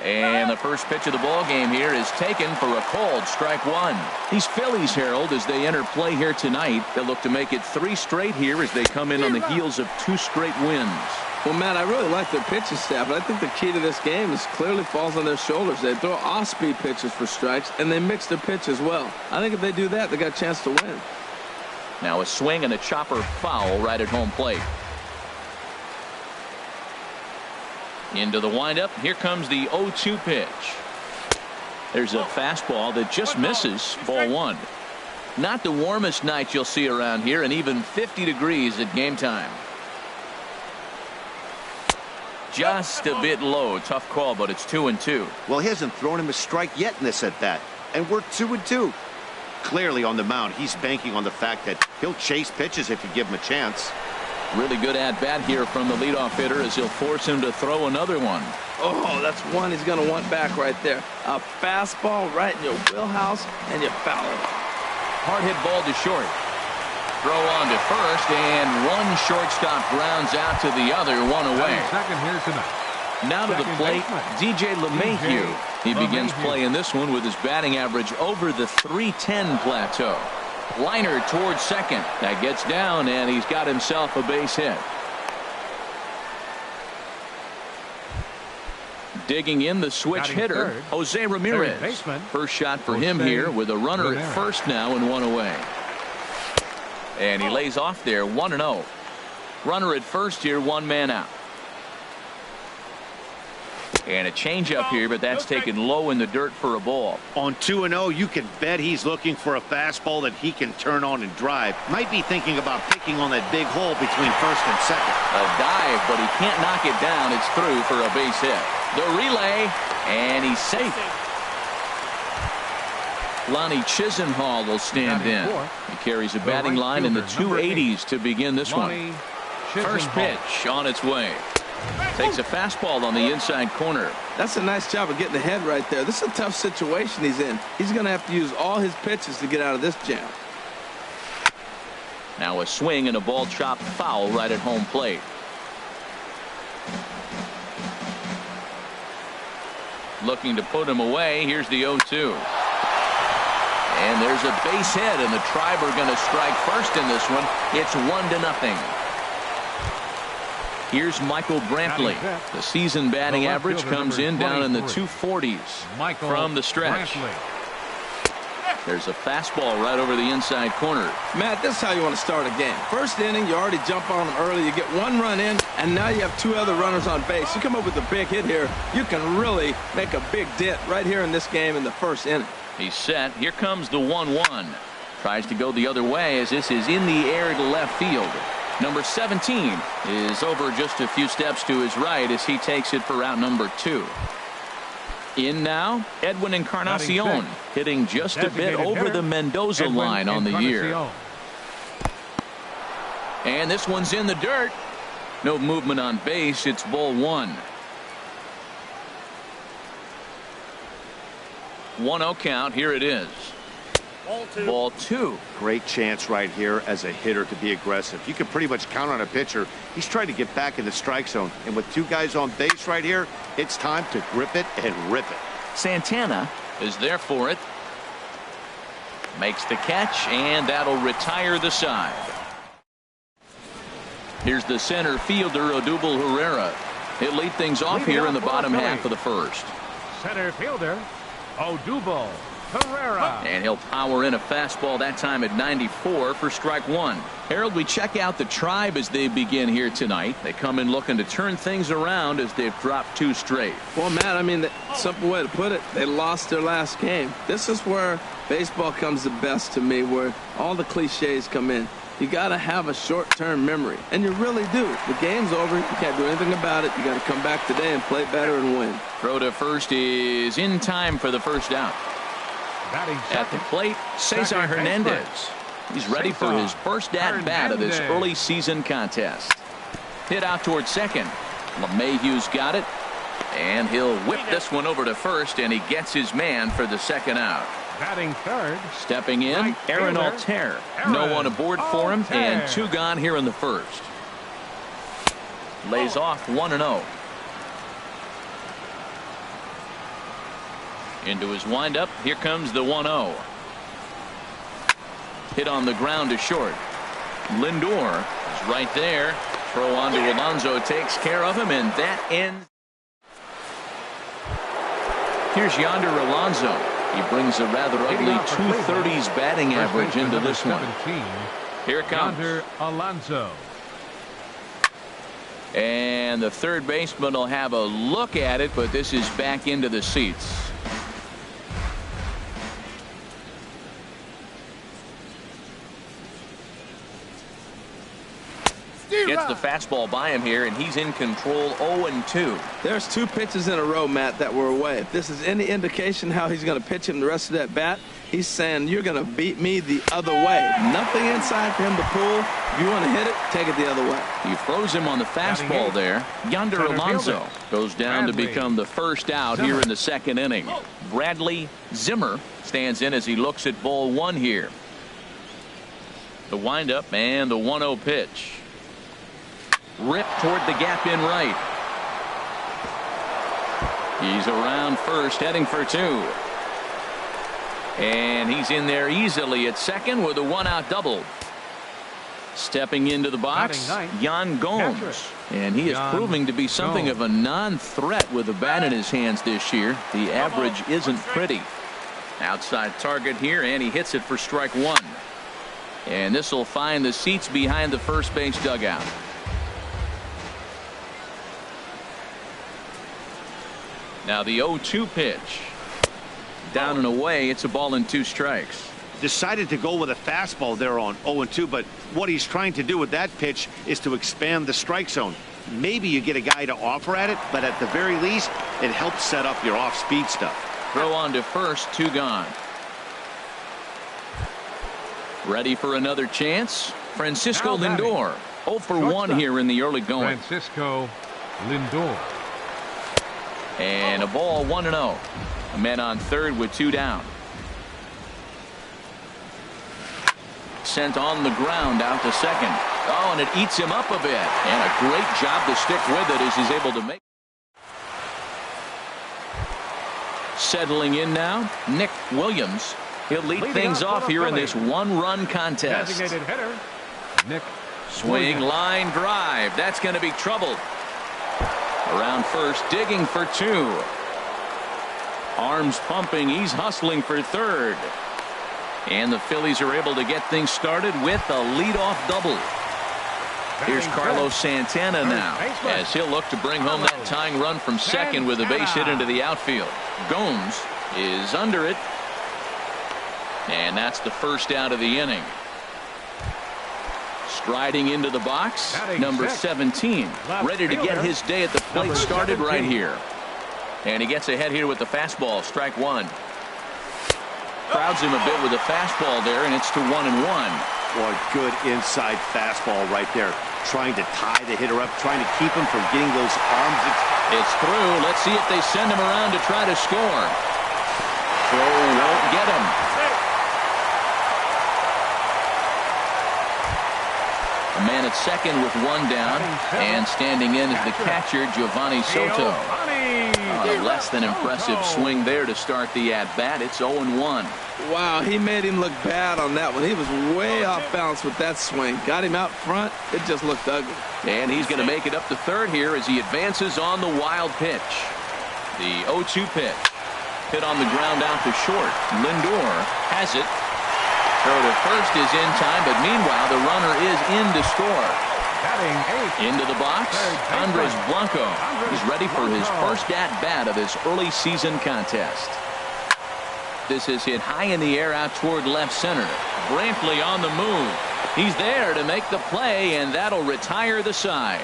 And the first pitch of the ball game here is taken for a called strike one. These Phillies, Harold, as they enter play here tonight, they'll look to make it 3 straight here as they come in on the heels of 2 straight wins. Well, Matt, I really like their pitching staff, but I think the key to this game is clearly falls on their shoulders. They throw off-speed pitches for strikes, and they mix their pitch as well. I think if they do that, they got a chance to win. Now a swing and a chopper foul right at home plate. Into the windup. Here comes the 0-2 pitch. There's a fastball that just misses. Ball 1. Not the warmest night you'll see around here, and even 50 degrees at game time. Just a bit low. Tough call, but it's 2-2. Well, he hasn't thrown him a strike yet in this at bat, and we're 2-2. Clearly on the mound, he's banking on the fact that he'll chase pitches if you give him a chance. Really good at bat here from the leadoff hitter as he'll force him to throw another one. Oh, that's one he's going to want back right there. A fastball right in your wheelhouse, and you foul it. Hard hit ball to short. Throw on to first, and one shortstop grounds out to the other, one away. Second here tonight. Now to the plate, DJ LeMahieu. He begins playing this one with his batting average over the .310 plateau. Liner towards second. That gets down, and he's got himself a base hit. Digging in the switch hitter, Jose Ramirez. First shot for him here with a runner at first now and one away. And he lays off there, 1-0. Runner at first here, 1 man out. And a changeup here, but that's taken low in the dirt for a ball. On 2-0, you can bet he's looking for a fastball that he can turn on and drive. Might be thinking about picking on that big hole between first and second. A dive, but he can't knock it down. It's through for a base hit. The relay, and he's safe. Lonnie Chisenhall will stand in. He carries a batting line in the 280s to begin this one. First pitch on its way. Takes a fastball on the inside corner. That's a nice job of getting ahead right there. This is a tough situation he's in. He's going to have to use all his pitches to get out of this jam. Now a swing and a ball chopped foul right at home plate. Looking to put him away. Here's the 0-2. And there's a base hit, and the Tribe are going to strike first in this one. It's 1-0. Here's Michael Brantley. The season batting average comes in down in the 240s from the stretch. There's a fastball right over the inside corner. Matt, this is how you want to start a game. First inning, you already jump on them early. You get 1 run in, and now you have 2 other runners on base. You come up with a big hit here. You can really make a big dent right here in this game in the first inning. He's set. Here comes the 1-1. Tries to go the other way as this is in the air to left field. Number 17 is over just a few steps to his right as he takes it for out number 2. In now, Edwin Encarnacion hitting just a bit over the Mendoza line on the year. And this one's in the dirt. No movement on base. It's ball 1. 1-0 count. Here it is. Ball 2. Great chance right here as a hitter to be aggressive. You can pretty much count on a pitcher. He's trying to get back in the strike zone. And with 2 guys on base right here, it's time to grip it and rip it. Santana is there for it. Makes the catch, and that'll retire the side. Here's the center fielder, Odubel Herrera. He'll lead things off here in the bottom half of the first. Center fielder, Odubel Herrera. And he'll power in a fastball that time at 94 for strike 1. Harold, we check out the Tribe as they begin here tonight. They come in looking to turn things around as they've dropped 2 straight. Well, Matt, I mean, the simple way to put it, they lost their last game. This is where baseball comes the best to me, where all the cliches come in. You got to have a short-term memory, and you really do. The game's over. You can't do anything about it. You got to come back today and play better and win. Throw to first is in time for the first out. At the plate, Cesar Hernandez. He's ready for his first at-bat of this early season contest. Hit out towards second. LeMahieu's got it, and he'll whip this one over to first, and he gets his man for the second out. Batting third. Stepping in, Aaron Altair. No one aboard for him, and 2 gone here in the first. Lays off 1-0. Into his windup. Here comes the 1-0. Hit on the ground to short. Lindor is right there. Throw on to Alonso takes care of him, and that ends. Here's Yonder Alonso. He brings a rather ugly 230s batting average into this one. Here it comes. Yonder Alonso. And the third baseman will have a look at it, but this is back into the seats. Gets the fastball by him here, and he's in control. 0-2. There's 2 pitches in a row, Matt, that were away. If this is any indication how he's going to pitch him the rest of that bat, he's saying you're going to beat me the other way. Nothing inside for him to pull. If you want to hit it, take it the other way. He throws him on the fastball there. Yonder Alonso goes down to become the first out here in the second inning. Bradley Zimmer stands in as he looks at ball 1 here. The windup and the 1-0 pitch. Rip toward the gap in right. He's around first, heading for 2. And he's in there easily at second with a 1-out double. Stepping into the box, Yan Gomes. And he is proving to be something of a non-threat with a bat in his hands this year. The average isn't pretty. Outside target here, and he hits it for strike 1. And this will find the seats behind the first base dugout. Now the 0-2 pitch. Down and away. It's a ball and 2 strikes. Decided to go with a fastball there on 0-2, but what he's trying to do with that pitch is to expand the strike zone. Maybe you get a guy to offer at it, but at the very least, it helps set up your off-speed stuff. Throw on to first, 2 gone. Ready for another chance. Francisco Lindor. 0 for 1 here in the early going. Francisco Lindor. And a ball, 1-0. Men on third with 2 down. Sent on the ground out to second. Oh, and it eats him up a bit. And a great job to stick with it as he's able to make. Settling in now, Nick Williams. He'll lead things off here in this 1-run contest. Designated hitter, Nick Swing, line drive. That's going to be trouble. Around first, digging for 2. Arms pumping. He's hustling for third. And the Phillies are able to get things started with a leadoff double. Here's Carlos Santana now, as he'll look to bring home that tying run from second with a base hit into the outfield. Gomes is under it. And that's the first out of the inning. Striding into the box, number 17, ready to get his day at the plate started right here. And he gets ahead here with the fastball, strike 1. Crowds him a bit with a fastball there, and it's to 1-1. Boy, good inside fastball right there. Trying to tie the hitter up, trying to keep him from getting those arms. It's through. Let's see if they send him around to try to score. Throw won't get him. A man at second with 1 down, and standing in is the catcher, Giovanni Soto. On a less than impressive swing there to start the at-bat. It's 0-1. Wow, he made him look bad on that one. He was way off balance with that swing. Got him out front. It just looked ugly. And he's going to make it up to third here as he advances on the wild pitch. The 0-2 pitch. Hit on the ground out to short. Lindor has it. Throw to first is in time, but meanwhile the runner is in to score. Into the box, Andres Blanco. He's ready for his first at-bat of this early season contest. This is hit high in the air out toward left center. Brantley on the move. He's there to make the play, and that'll retire the side.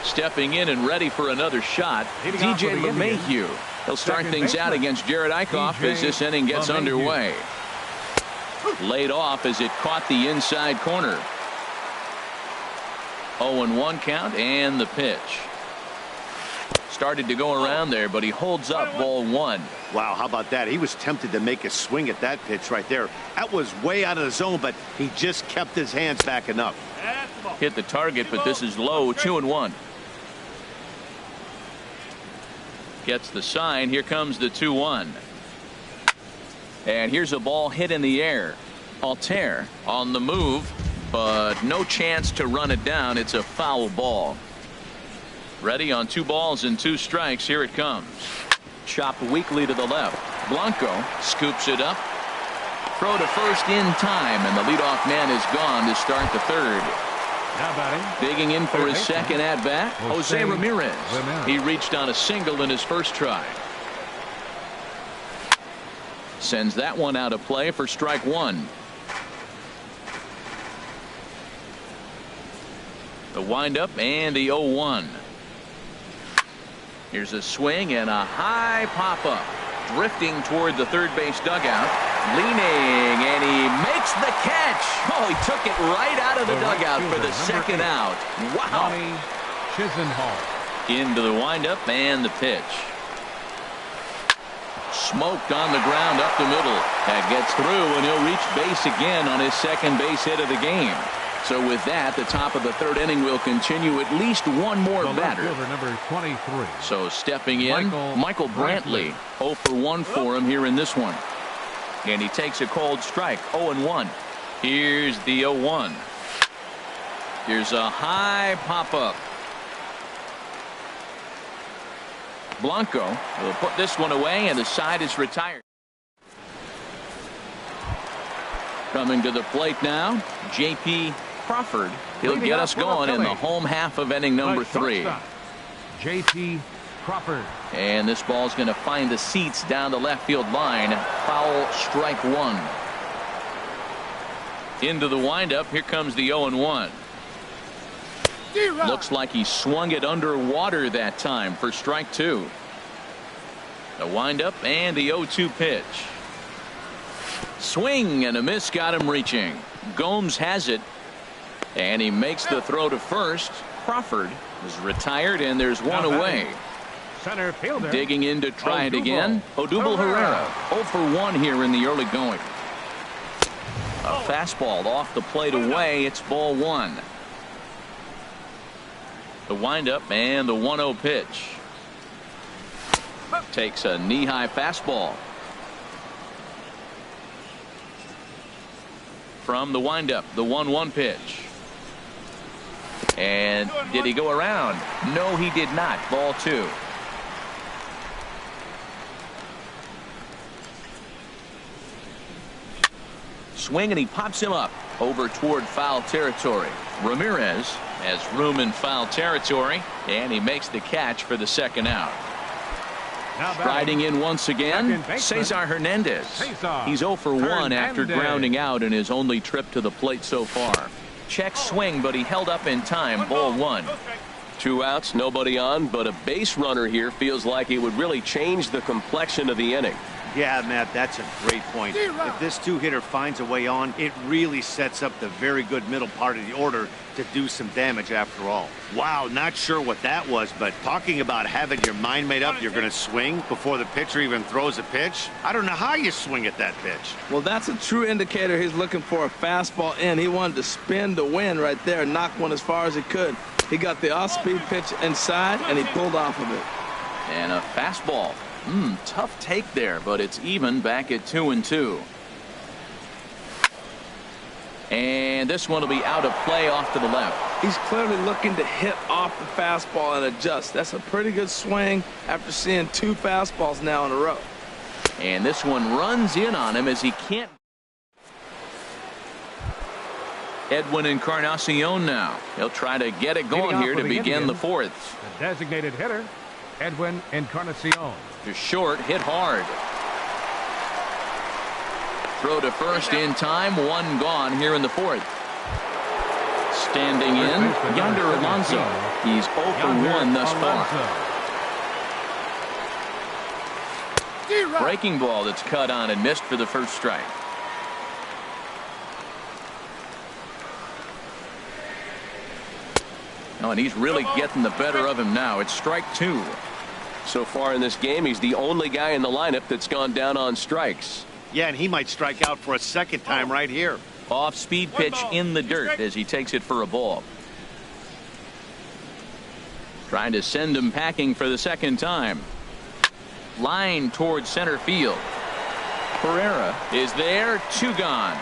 Stepping in and ready for another shot, DJ LeMahieu. He'll start things out against Jared Eichhoff as this inning gets underway. Laid off as it caught the inside corner. 0-1 count, and the pitch. Started to go around there, but he holds up ball 1. Wow, how about that? He was tempted to make a swing at that pitch right there. That was way out of the zone, but he just kept his hands back enough. Hit the target, but this is low. 2-1. Gets the sign. Here comes the 2-1. And here's a ball hit in the air. Altair on the move, but no chance to run it down. It's a foul ball. Ready on 2 balls and 2 strikes. Here it comes. Chopped weakly to the left. Blanco scoops it up. Throw to first in time, and the leadoff man is gone to start the third. Now batting. Digging in for his second at bat, Jose Ramirez. He reached on a single in his first try. Sends that one out of play for strike 1. The windup and the 0-1. Here's a swing and a high pop-up. Drifting toward the third base dugout. Leaning, and he makes the catch. Oh, he took it right out of the dugout for the second out. Wow. Kimchijjang. Into the windup and the pitch. Smoked on the ground up the middle. That gets through, and he'll reach base again on his second base hit of the game. So with that, the top of the third inning will continue. At least one more batter. Number 23. So stepping in, Michael Brantley. 0 for 1 for him here in this one. And he takes a cold strike. 0-1. Here's the 0-1. Here's a high pop-up. Blanco will put this one away, and the side is retired. Coming to the plate now, J.P. Crawford. He'll get us going in the home half of inning number 3. J.P. Crawford. And this ball's going to find the seats down the left field line. Foul, strike 1. Into the windup. Here comes the 0-1. Looks like he swung it underwater that time for strike 2. The windup and the 0-2 pitch. Swing and a miss got him reaching. Gomes has it, and he makes the throw to first. Crawford is retired, and there's one away. Center fielder. Digging in to try it again. Odubel Herrera. 0 for 1 here in the early going. A fastball off the plate away. It's ball 1. The windup and the 1-0 pitch. Takes a knee-high fastball. From the windup, the 1-1 pitch. And did he go around? No, he did not. Ball 2. Swing, and he pops him up over toward foul territory. Ramirez has room in foul territory, and he makes the catch for the second out. Striding in once again, Cesar Hernandez. He's 0 for 1 after grounding out in his only trip to the plate so far. Check swing, but he held up in time. Ball 1. 2 outs, nobody on, but a base runner here feels like it would really change the complexion of the inning. Yeah, Matt, that's a great point. If this 2-hitter finds a way on, it really sets up the very good middle part of the order to do some damage after all. Wow, not sure what that was, but talking about having your mind made up you're going to swing before the pitcher even throws a pitch, I don't know how you swing at that pitch. Well, that's a true indicator he's looking for a fastball in. He wanted to spin to win right there, knock one as far as he could. He got the off-speed pitch inside, and he pulled off of it. And a fastball. Tough take there, but it's even back at 2-2. And this one will be out of play off to the left. He's clearly looking to hit off the fastball and adjust. That's a pretty good swing after seeing 2 fastballs now in a row. And this one runs in on him as he can't. Edwin Encarnacion now. He'll try to get it going here to begin the 4th. The designated hitter, Edwin Encarnacion. To short, hit hard. Throw to first in time. 1 gone here in the 4th. Standing in, Yonder Alonso. He's 0 for 1 thus far. Breaking ball that's cut on and missed for the first strike. Oh, and he's really getting the better of him now. It's strike 2. So far in this game, he's the only guy in the lineup that's gone down on strikes. Yeah, and he might strike out for a second time right here. Off-speed pitch in the dirt as he takes it for a ball. Trying to send him packing for the second time. line towards center field. Pereira is there, 2 gone.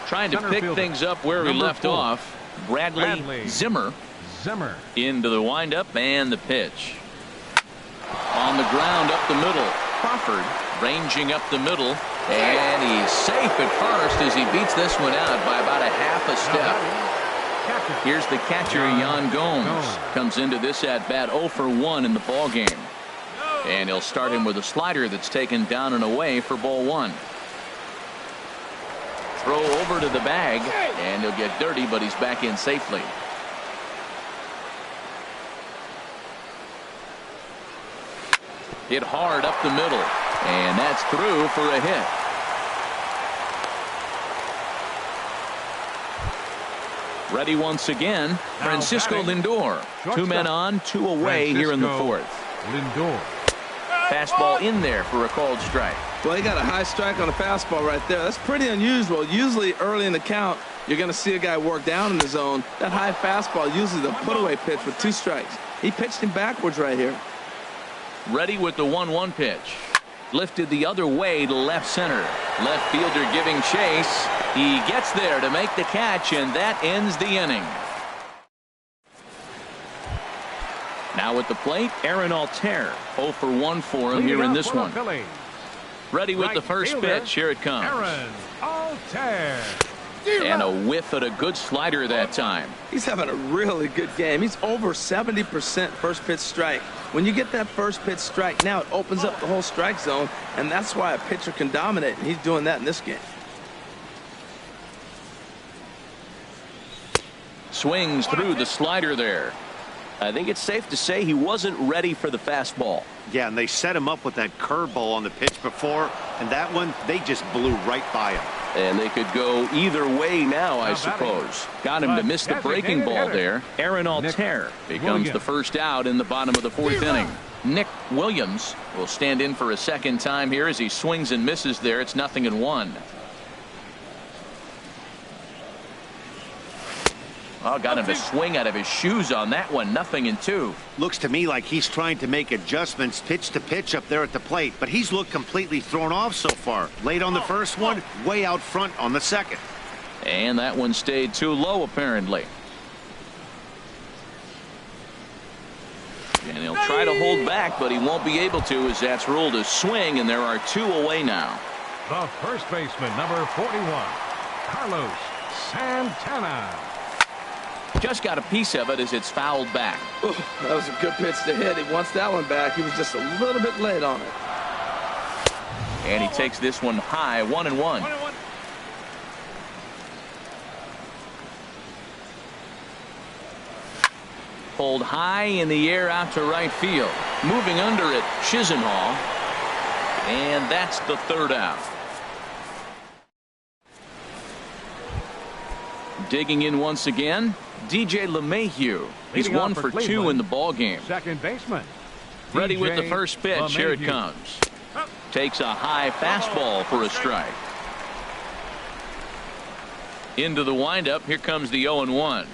Trying to pick things up where we left off. Bradley Zimmer into the windup and the pitch. On the ground up the middle. Crawford ranging up the middle. And he's safe at first as he beats this one out by about a half a step. Here's the catcher, Yan Gomes. Comes into this at bat 0 for 1 in the ball game. And he'll start him with a slider that's taken down and away for ball 1. Throw over to the bag, and he'll get dirty, but he's back in safely. Hit hard up the middle, and that's through for a hit. Ready once again, Francisco Lindor. 2 men on, 2 away here in the 4th. Lindor. Fastball in there for a called strike. Well, he got a high strike on a fastball right there. That's pretty unusual. Usually early in the count, you're going to see a guy work down in the zone. That high fastball, usually the put-away pitch with 2 strikes. He pitched him backwards right here. Ready with the 1-1 pitch. Lifted the other way to left center. Left fielder giving chase. He gets there to make the catch, and that ends the inning. Now at the plate, Aaron Altair. 0 for 1 for him here in this one. Ready with the first pitch. Here it comes. Aaron Altair. And a whiff at a good slider that time. He's having a really good game. He's over 70% first pitch strike. When you get that first pitch strike, now it opens up the whole strike zone, and that's why a pitcher can dominate, and he's doing that in this game. Swings through the slider there. I think it's safe to say he wasn't ready for the fastball. Yeah, and they set him up with that curveball on the pitch before, and that one, they just blew right by him. And they could go either way now, I suppose. Got him to miss the breaking ball there. Aaron Altair becomes the first out in the bottom of the 4th inning. Nick Williams will stand in for a second time here as he swings and misses there. It's 0-1. Oh, got him to swing out of his shoes on that one. 0-2. Looks to me like he's trying to make adjustments pitch to pitch up there at the plate, but he's looked completely thrown off so far. Late on the first one, way out front on the second. And that one stayed too low, apparently. And he'll try to hold back, but he won't be able to, as that's ruled a swing, and there are 2 away now. The first baseman, number 41, Carlos Santana. Just got a piece of it as it's fouled back. Ooh, that was a good pitch to hit. He wants that one back. He was just a little bit late on it. And he takes this one high, 1-1. Pulled high in the air out to right field. Moving under it, Chisenhall. And that's the 3rd out. Digging in once again, DJ LeMahieu. He's 1 for 2 in the ball game. Second baseman. Ready with the first pitch. LeMahieu. Here it comes. Takes a high fastball for a strike. Into the windup. Here comes the 0-1.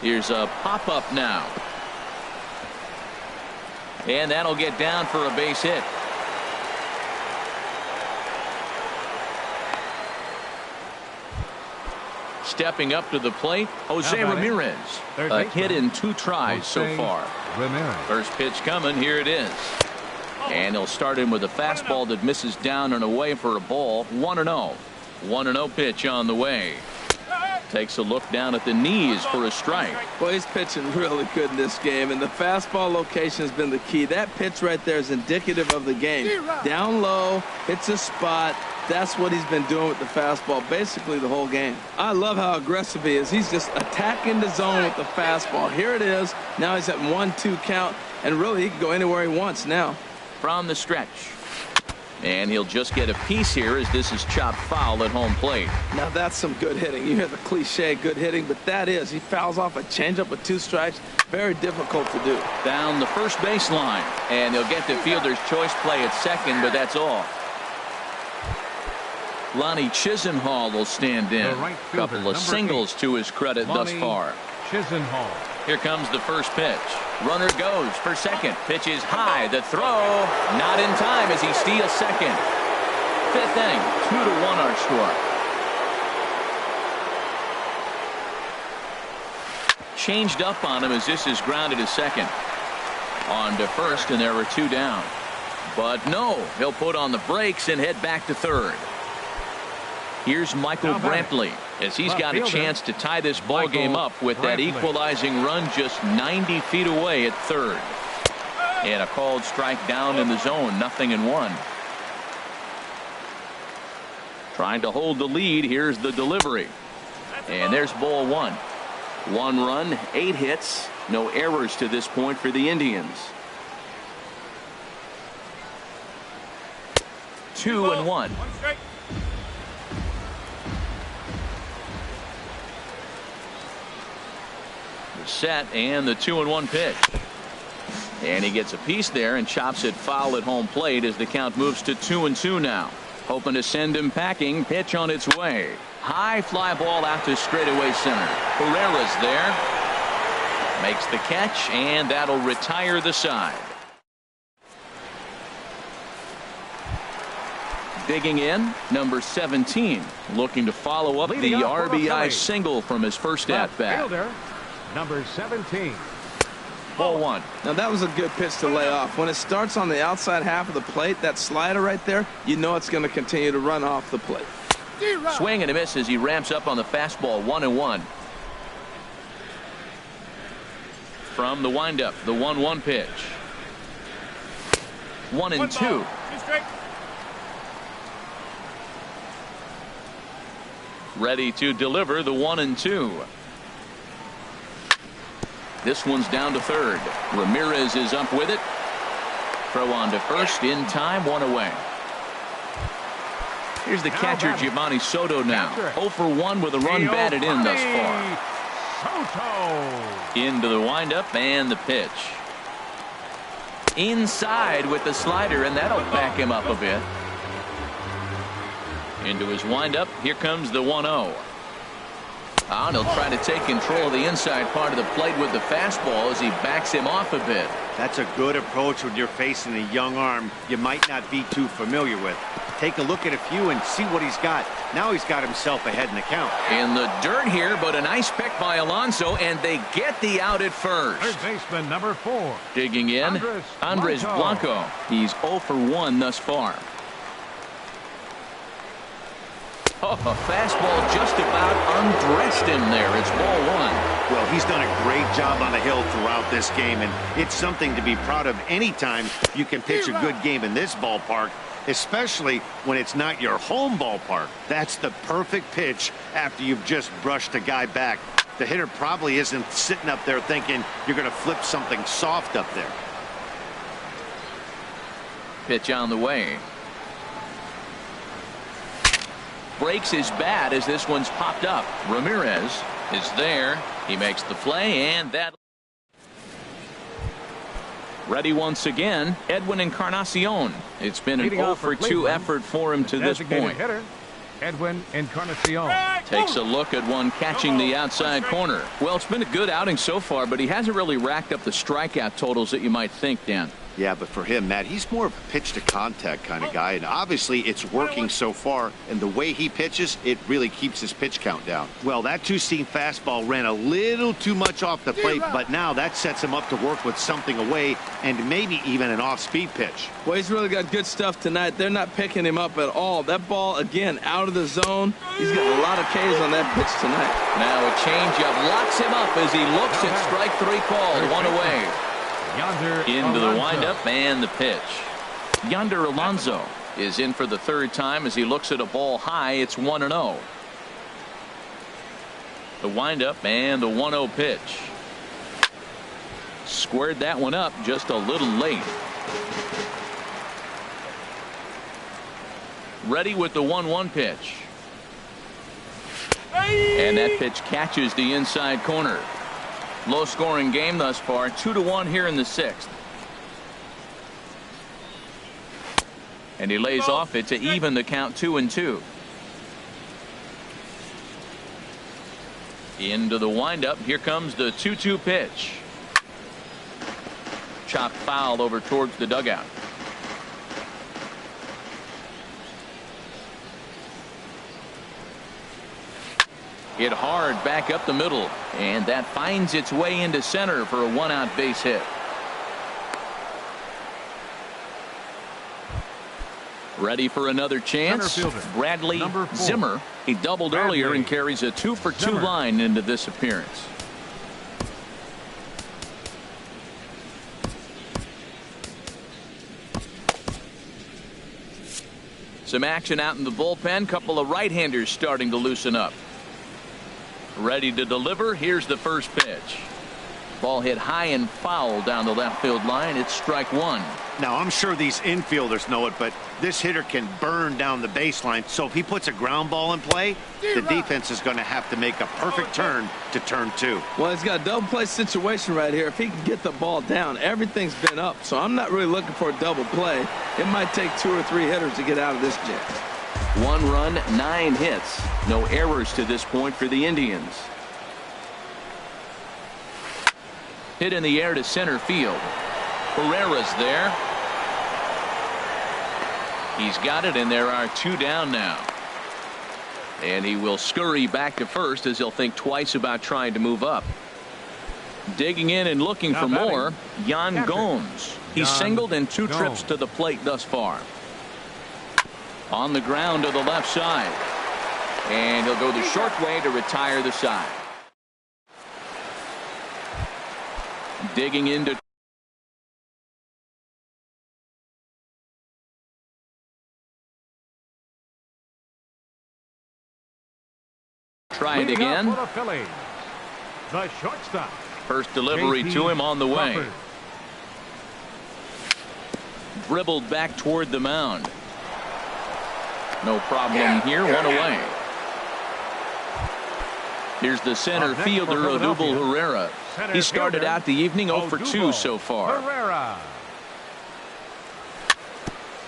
Here's a pop-up now. And that'll get down for a base hit. Stepping up to the plate, Jose Ramirez. A hit in 2 tries so far. First pitch coming. Here it is. And he'll start him with a fastball that misses down and away for a ball. 1-0. 1-0 pitch on the way. Takes a look down at the knees for a strike. Well, he's pitching really good in this game, and the fastball location has been the key. That pitch right there is indicative of the game. Down low, hits a spot. That's what he's been doing with the fastball basically the whole game. I love how aggressive he is. He's just attacking the zone with the fastball. Here it is. Now he's at 1-2 count, and really he can go anywhere he wants now. From the stretch. And he'll just get a piece here as this is chopped foul at home plate. Now that's some good hitting. You hear the cliche good hitting, but that is. He fouls off a changeup with 2 strikes. Very difficult to do. Down the first baseline. And he'll get the fielder's choice play at second, but that's all. Lonnie Chisenhall will stand in. A couple of singles to his credit thus far. Chisenhall. Here comes the first pitch. Runner goes for second. Pitch is high. The throw not in time as he steals second. Fifth inning, 2-1 our score. Changed up on him as this is grounded to second. On to first, and there are 2 down. But no, he'll put on the brakes and head back to third. Here's Michael Brantley as he's got a chance to tie this ball game up with that equalizing run just 90 feet away at third. And a called strike down in the zone, 0-1. Trying to hold the lead. Here's the delivery. And there's ball 1. 1 run, 8 hits, no errors to this point for the Indians. 2-1. The set and the 2-1 pitch. And he gets a piece there and chops it foul at home plate as the count moves to 2-2 now. Hoping to send him packing. Pitch on its way. High fly ball out to straightaway center. Herrera's there. Makes the catch, and that'll retire the side. Digging in, number 17, looking to follow up the RBI single from his first at-bat. Fielder, number 17. Ball 1. Now that was a good pitch to lay off. When it starts on the outside half of the plate, that slider right there, you know it's going to continue to run off the plate. Swing and a miss as he ramps up on the fastball. 1-1. From the windup, the 1-1 pitch. 1-2. Ready to deliver the 1-2. This one's down to third. Ramirez is up with it. Throw on to first in time, 1 away. Here's the catcher, Giovanni Soto now. 0 for 1 with a run batted in thus far. Soto. Into the windup and the pitch. Inside with the slider, and that'll back him up a bit. Into his windup. Here comes the 1-0. And he'll try to take control of the inside part of the plate with the fastball as he backs him off a bit. That's a good approach when you're facing a young arm you might not be too familiar with. Take a look at a few and see what he's got. Now he's got himself ahead in the count. In the dirt here, but a nice pick by Alonso, and they get the out at first. Third baseman, number 4. Digging in, Andres Blanco. He's 0 for 1 thus far. Oh, a fastball just about undressed him there. It's ball 1. Well, he's done a great job on the hill throughout this game, and it's something to be proud of anytime you can pitch a good game in this ballpark, especially when it's not your home ballpark. That's the perfect pitch after you've just brushed a guy back. The hitter probably isn't sitting up there thinking you're going to flip something soft up there. Pitch on the way. Breaks his bat as this one's popped up. Ramirez is there. He makes the play, and that. Ready once again, Edwin Encarnacion. It's been an 0 for 2 effort for him to this point. Hitter, Edwin Encarnacion. Takes a look at one catching the outside corner. Well, it's been a good outing so far, but he hasn't really racked up the strikeout totals that you might think, Dan. Yeah, but for him, Matt, he's more of a pitch-to-contact kind of guy, and obviously it's working so far, and the way he pitches, it really keeps his pitch count down. Well, that two-seam fastball ran a little too much off the plate, but now that sets him up to work with something away and maybe even an off-speed pitch. Well, he's really got good stuff tonight. They're not picking him up at all. That ball, again, out of the zone. He's got a lot of Ks on that pitch tonight. Now a changeup locks him up as he looks at strike 3 called. 1 away. Into the windup and the pitch. Yonder Alonso is in for the 3rd time as he looks at a ball high. It's 1-0. The windup and the 1-0 pitch. Squared that one up just a little late. Ready with the 1-1 pitch. And that pitch catches the inside corner. Low scoring game thus far, 2-1 here in the 6th. And he lays off it to even the count 2-2. Into the windup. Here comes the 2-2 pitch. Chopped foul over towards the dugout. Hit hard back up the middle, and that finds its way into center for a one-out base hit. Ready for another chance. Bradley Zimmer. He doubled earlier and carries a 2-for-2 line into this appearance. Some action out in the bullpen. Couple of right-handers starting to loosen up. Ready to deliver. Here's the first pitch. Ball hit high and foul down the left field line. It's strike one. Now, I'm sure these infielders know it, but this hitter can burn down the baseline. So if he puts a ground ball in play, the defense is going to have to make a perfect turn to turn two. Well, he's got a double play situation right here. If he can get the ball down, everything's been up. So I'm not really looking for a double play. It might take 2 or 3 hitters to get out of this jam. 1 run, 9 hits. No errors to this point for the Indians. Hit in the air to center field. Herrera's there. He's got it, and there are 2 down now. And he will scurry back to first as he'll think twice about trying to move up. Digging in and looking for more, Yan Gomes. He's singled in 2 trips to the plate thus far. On the ground to the left side. And he'll go the short way to retire the side. Digging into try it again. The shortstop. First delivery to him on the way. Dribbled back toward the mound. No problem here. 1 away. Here's the center fielder, Odubel Herrera. He started out the evening 0 for 2 so far. Herrera.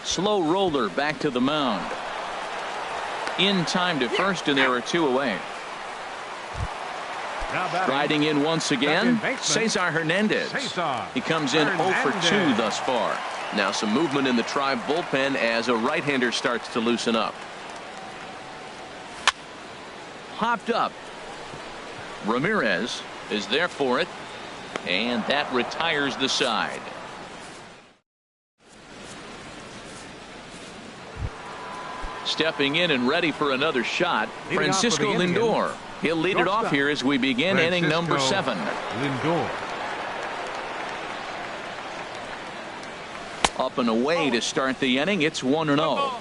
Slow roller back to the mound. In time to first, and there are 2 away. Riding in once again, Cesar Hernandez. He comes in 0 for 2 thus far. Now some movement in the Tribe bullpen as a right-hander starts to loosen up. Hopped up. Ramirez is there for it, and that retires the side. Stepping in and ready for another shot, Francisco Lindor. He'll lead it off here as we begin inning number 7. Lindor. Up and away to start the inning. It's 1-0.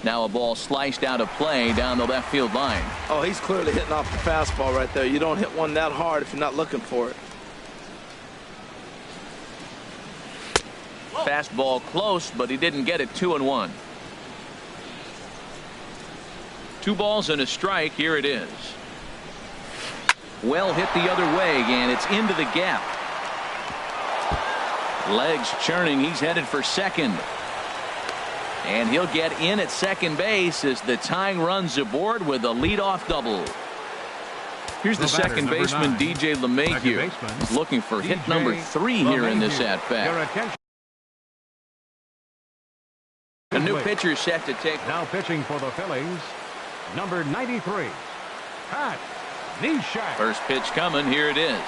Now a ball sliced out of play down the left field line. Oh, he's clearly hitting off the fastball right there. You don't hit one that hard if you're not looking for it. Fastball close, but he didn't get it. 2-1. 2 balls and a strike. Here it is. Well hit the other way, and it's into the gap. Legs churning. He's headed for second. And he'll get in at second base as the tying runs aboard with a leadoff double. Here's the second baseman, DJ LeMahieu. He's looking for hit number 3 here in this at-bat. A new pitcher set to take. Now pitching for the Phillies, number 93, Pat Neshek. First pitch coming. Here it is.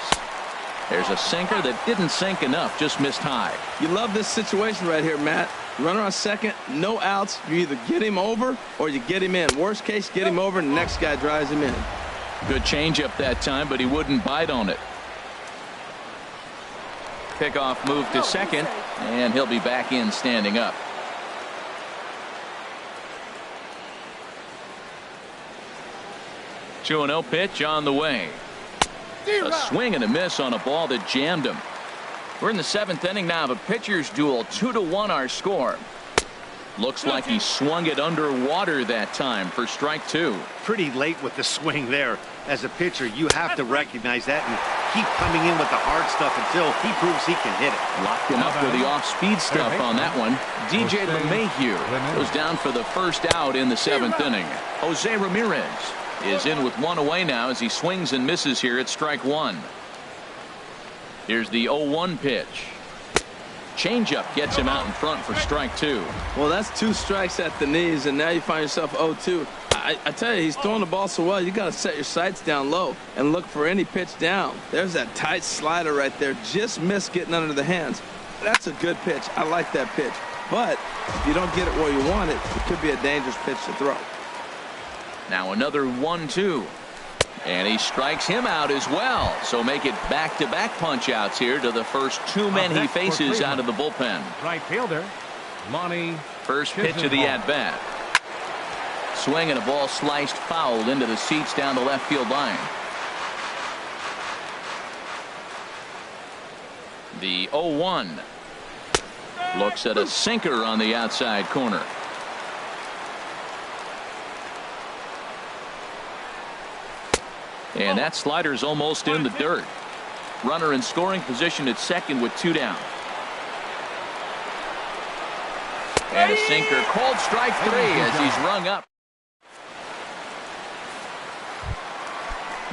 There's a sinker that didn't sink enough, just missed high. You love this situation right here, Matt. Runner on second, no outs. You either get him over or you get him in. Worst case, get him over and the next guy drives him in. Good changeup that time, but he wouldn't bite on it. Pickoff move to second, and he'll be back in standing up. The 2-0 pitch on the way. A swing and a miss on a ball that jammed him. We're in the 7th inning now of a pitcher's duel. 2-1 our score. Looks like he swung it underwater that time for strike two. Pretty late with the swing there. As a pitcher, you have to recognize that and keep coming in with the hard stuff until he proves he can hit it. Locked him up with the off-speed stuff on that one. DJ LeMahieu goes down for the first out in the seventh inning. Jose Ramirez is in with one away now as he swings and misses here at strike one. Here's the 0-1 pitch. Changeup gets him out in front for strike two. Well, that's two strikes at the knees, and now you find yourself 0-2. I tell you, he's throwing the ball so well, you got to set your sights down low and look for any pitch down. There's that tight slider right there. Just missed getting under the hands. That's a good pitch. I like that pitch. But if you don't get it where you want it, it could be a dangerous pitch to throw. Now another 1-2. And he strikes him out as well. So make it back-to-back punch-outs here to the first two men he faces out of the bullpen. Right fielder, Lonnie. First pitch of the at-bat. Swing and a ball sliced foul into the seats down the left field line. The 0-1. Looks at a sinker on the outside corner. And that slider's almost in the dirt. Runner in scoring position at second with two down. And a sinker called strike three as he's rung up.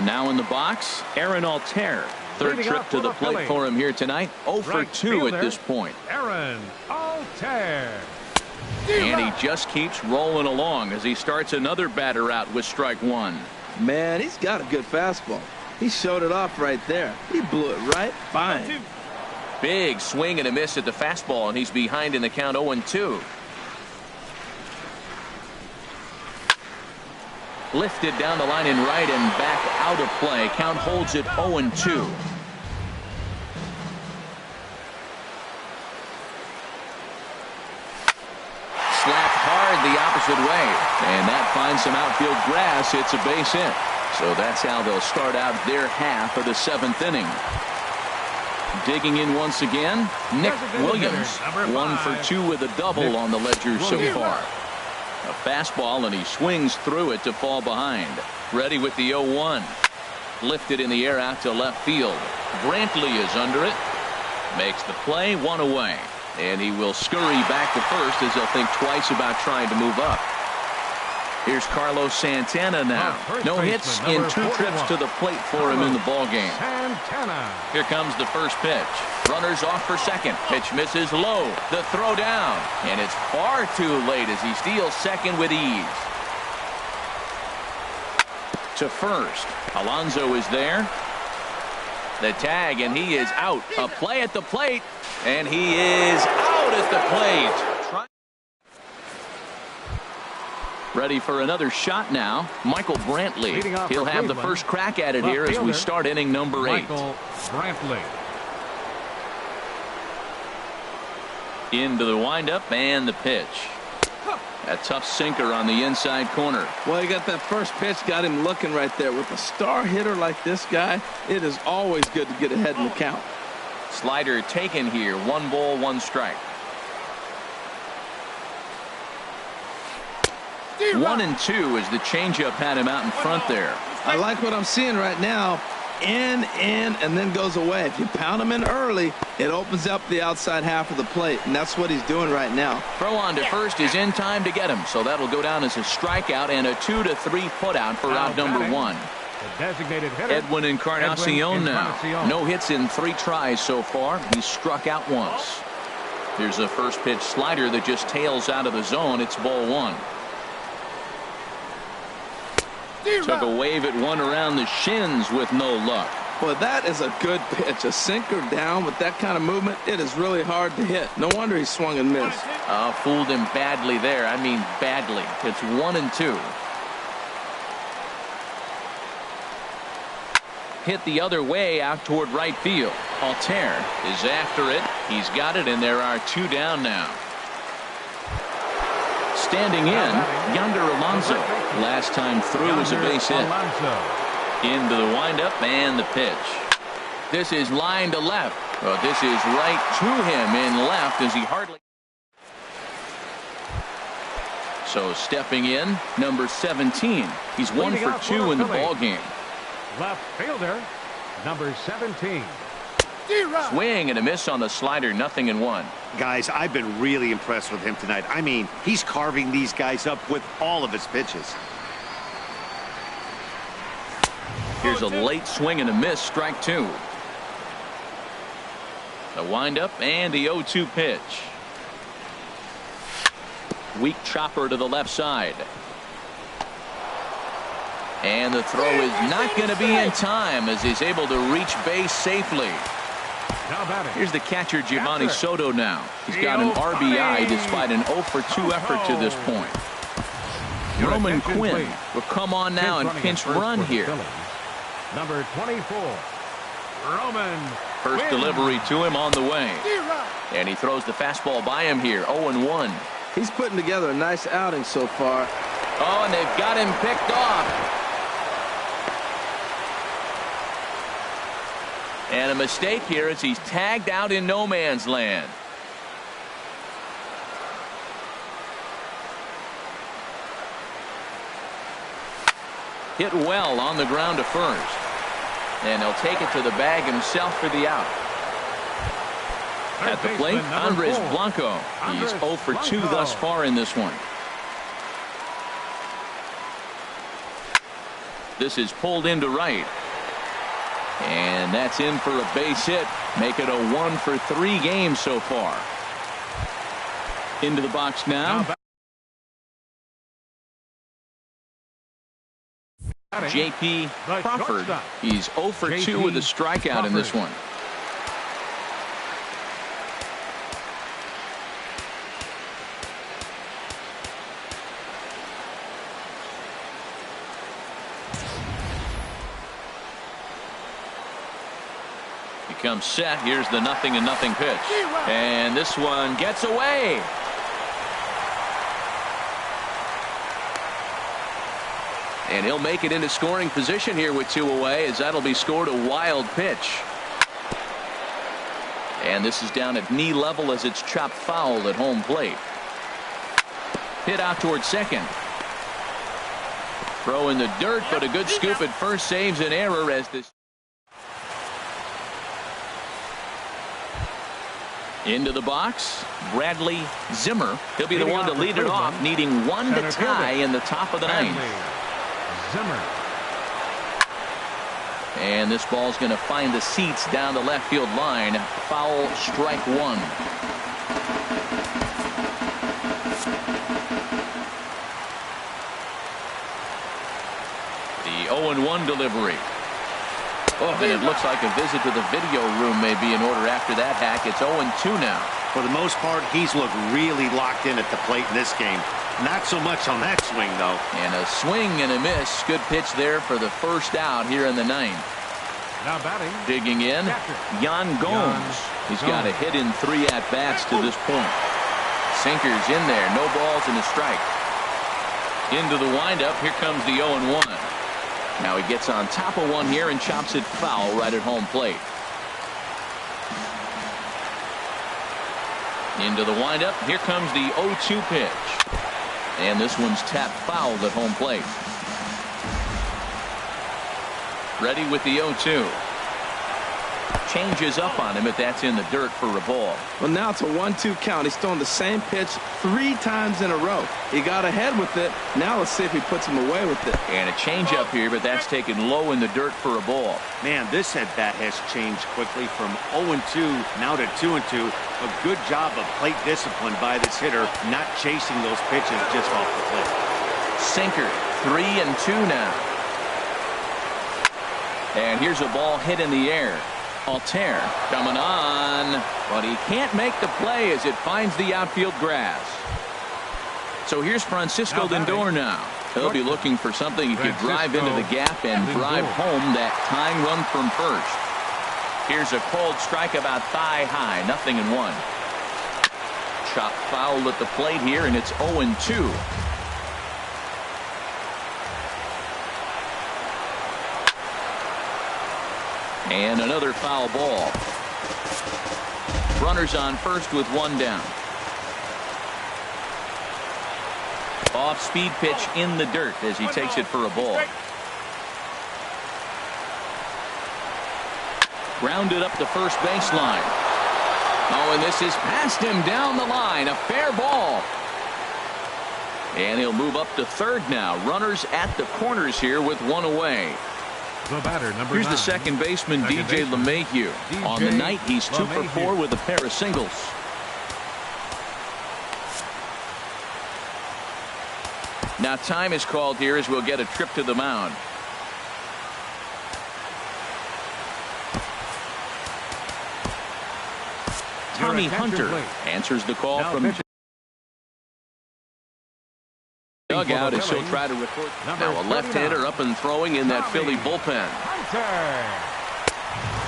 Now in the box, Aaron Altair. Third trip to the plate for him here tonight. 0 for 2 at this point. Aaron Altair. And he just keeps rolling along as he starts another batter out with strike one. Man, he's got a good fastball. He showed it off right there. He blew it right fine. Big swing and a miss at the fastball, and he's behind in the count 0-2. Lifted down the line in right and back out of play. Count holds it 0-2. Slapped hard the opposite way, and that finds some outfield grass. It's a base hit. So that's how they'll start out their half of the seventh inning. Digging in once again, Nick Williams. 1 for 2 with a double on the ledger so far. A fastball, and he swings through it to fall behind. Ready with the 0-1. Lifted in the air out to left field. Brantley is under it. Makes the play, one away. And he will scurry back to first as he'll think twice about trying to move up. Here's Carlos Santana now. No hits in 2 trips to the plate for him in the ballgame. Here comes the first pitch. Runners off for second. Pitch misses low. The throw down. And it's far too late as he steals second with ease. To first. Alonso is there. The tag, and he is out. A play at the plate. And he is out at the plate. Ready for another shot now. Michael Brantley. He'll have the first crack at it here as we start inning number 8. Brantley. Into the windup and the pitch. A tough sinker on the inside corner. Well, he got that first pitch, got him looking right there. With a star hitter like this guy, it is always good to get ahead in the count. Slider taken here. 1 ball, 1 strike. 1-2 as the changeup had him out in front there. I like what I'm seeing right now. In, and then goes away. If you pound him in early, it opens up the outside half of the plate, and that's what he's doing right now. Throw on to first is in time to get him, so that'll go down as a strikeout and a 2-3 putout for out number 1. The designated hitter, Edwin Encarnacion now. No hits in 3 tries so far. He's struck out once. Here's a first pitch slider that just tails out of the zone. It's ball 1. Took a wave at one around the shins with no luck. Boy, that is a good pitch. A sinker down with that kind of movement, it is really hard to hit. No wonder he swung and missed. Fooled him badly there. I mean badly. It's 1-2. Hit the other way out toward right field. Altair is after it. He's got it, and there are 2 down now. Standing in, Yonder Alonso. Last time through was a base hit. Into the windup and the pitch. This is line to left. Well, this is right to him in left as he hardly. So stepping in, number 17. He's 1 for 2 in the ball game. Left fielder, number 17. Swing and a miss on the slider, 0-1. Guys, I've been really impressed with him tonight. I mean, he's carving these guys up with all of his pitches. Here's a late swing and a miss, strike 2. The windup and the 0-2 pitch. Weak chopper to the left side. And the throw is not going to be in time as he's able to reach base safely. Here's the catcher, Giovanni Soto now. He's got an RBI despite an 0 for 2 effort to this point. Roman Quinn will come on now and pinch run here. Number 24, Roman. First delivery to him on the way. And he throws the fastball by him here, 0-1. He's putting together a nice outing so far. Oh, and they've got him picked off. And a mistake here as he's tagged out in no man's land. Hit well on the ground to first. And he'll take it to the bag himself for the out. At the plate, Andres Blanco. He's 0 for 2 thus far in this one. This is pulled into right. And that's in for a base hit. Make it a 1 for 3 game so far. Into the box now. J.P. Crawford. He's 0 for 2 with a strikeout in this one. Comes set. Here's the 0-0 pitch. And this one gets away. And he'll make it into scoring position here with 2 away as that'll be scored a wild pitch. And this is down at knee level as it's chopped foul at home plate. Hit out towards second. Throw in the dirt, but a good scoop at first saves an error as this. Into the box, Bradley Zimmer. He'll be the one to lead it off, needing 1 to tie in the top of the 9th. Zimmer. And this ball's going to find the seats down the left field line. Foul, strike 1. The 0-1 delivery. Oh, and it looks like a visit to the video room may be in order after that hack. It's 0-2 now. For the most part, he's looked really locked in at the plate in this game. Not so much on that swing, though. And a swing and a miss. Good pitch there for the first out here in the 9th. Now batting. Digging in, Yan Gomes. He's got a hit in 3 at-bats to this point. Sinkers in there. No balls and a strike. Into the windup. Here comes the 0-1. Now he gets on top of one here and chops it foul right at home plate. Into the windup. Here comes the 0-2 pitch. And this one's tapped foul at home plate. Ready with the 0-2. Changes up on him, but that's in the dirt for a ball. Well, now it's a 1-2 count. He's throwing the same pitch 3 times in a row. He got ahead with it. Now let's see if he puts him away with it. And a changeup here, but that's taken low in the dirt for a ball. Man, this at bat has changed quickly from 0-2 now to 2-2. A good job of plate discipline by this hitter, not chasing those pitches just off the plate. Sinker, 3-2 now. And here's a ball hit in the air. Altair coming on, but he can't make the play as it finds the outfield grass. So here's Francisco Lindor now. He'll be looking for something he could drive into the gap and drive home that tying run from first. Here's a cold strike about thigh high, 0-1. Chop foul at the plate here, and it's 0-2. And another foul ball. Runners on first with 1 down. Off-speed pitch in the dirt as he takes it for a ball. Grounded up the first baseline. Oh, and this is past him down the line. A fair ball. And he'll move up to third now. Runners at the corners here with one away. The batter, number Here's 9. the second baseman, DJ LeMahieu. On the night, he's 2 for 4 with a pair of singles. Now time is called here as we'll get a trip to the mound. Tommy Hunter answers the call from dugout as he'll try to record. Now a left-hander up and throwing in that Philly bullpen.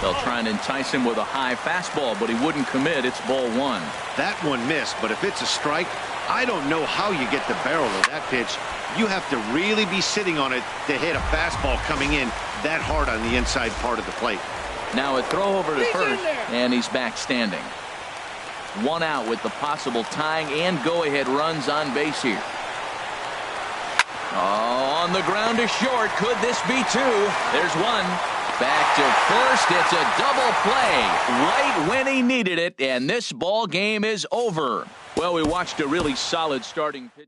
They'll try and entice him with a high fastball, but he wouldn't commit. It's ball 1. That one missed, but if it's a strike, I don't know how you get the barrel of that pitch. You have to really be sitting on it to hit a fastball coming in that hard on the inside part of the plate. Now a throw over to first, and he's back standing. 1 out with the possible tying and go-ahead runs on base here. Oh, on the ground to short. Could this be 2? There's 1. Back to first. It's a double play right when he needed it, and this ball game is over. Well, we watched a really solid starting pitch.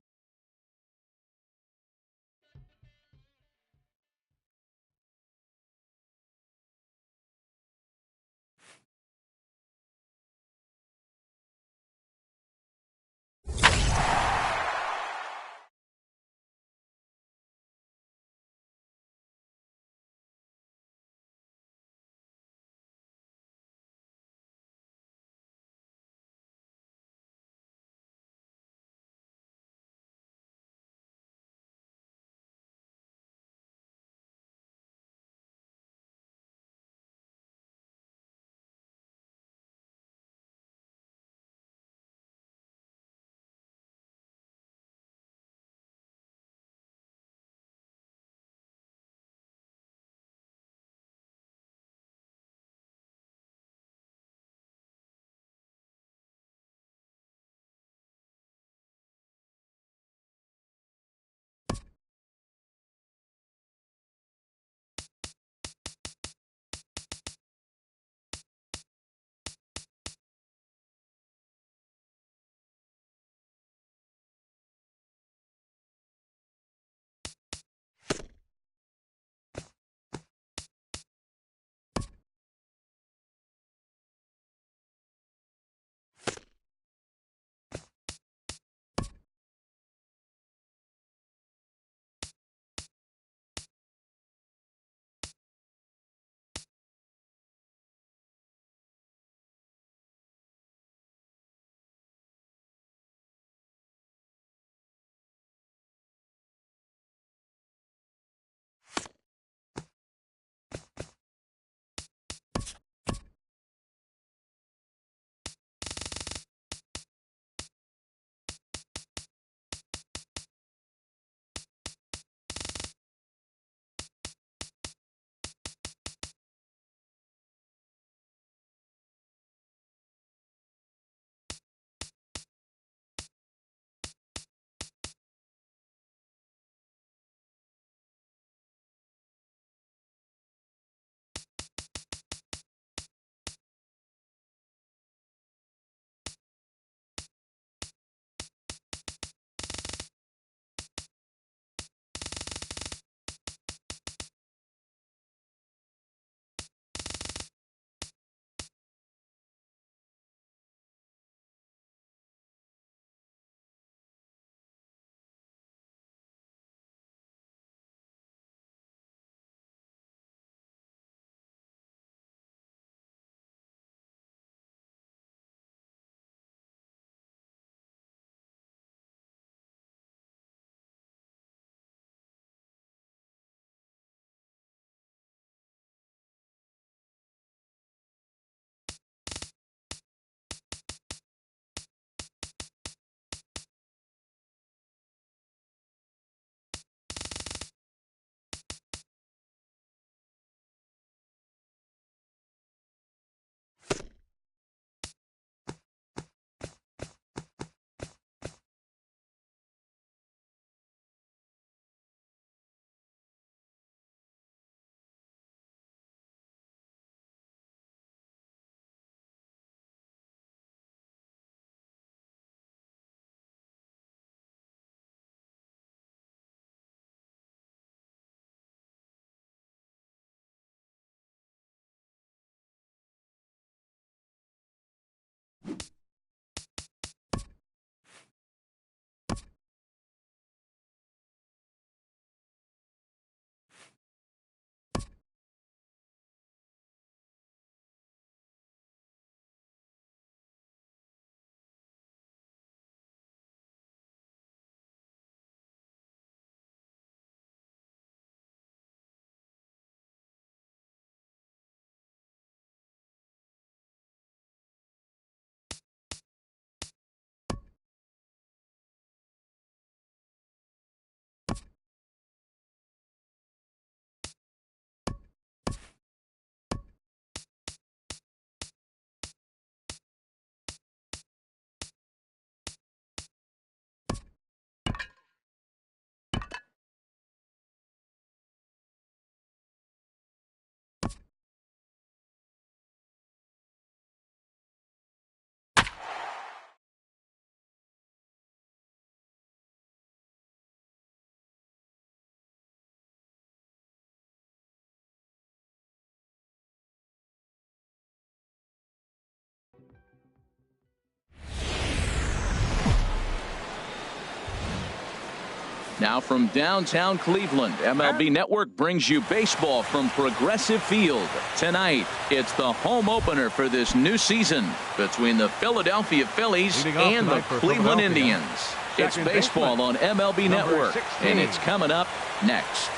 Now from downtown Cleveland, MLB Network brings you baseball from Progressive Field. Tonight, it's the home opener for this new season between the Philadelphia Phillies and the Cleveland Indians. It's baseball on MLB Network, and it's coming up next.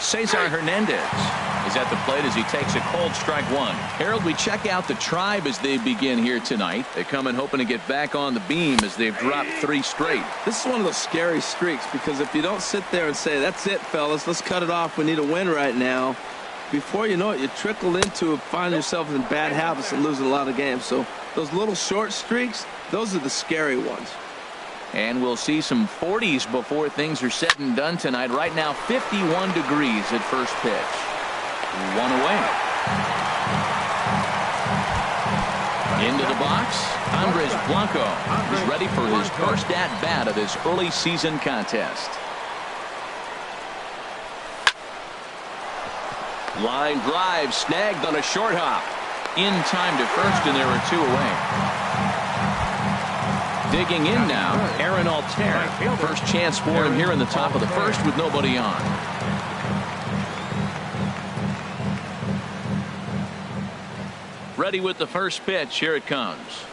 Cesar Hernandez is at the plate as he takes a cold strike one. Harold, we check out the Tribe as they begin here tonight. They come in hoping to get back on the beam as they've dropped 3 straight. This is one of those scary streaks because if you don't sit there and say, that's it, fellas, let's cut it off, we need a win right now, before you know it, you trickle into finding yourself in bad habits and losing a lot of games. So those little short streaks, those are the scary ones. And we'll see some 40s before things are said and done tonight. Right now, 51 degrees at first pitch. 1 away. Into the box, Andres Blanco. He's ready for his first at-bat of this early season contest. Line drive snagged on a short hop. In time to first, and there are 2 away. Digging in now, Aaron Altair. First chance for him here in the top of the first with nobody on. Ready with the first pitch. Here it comes.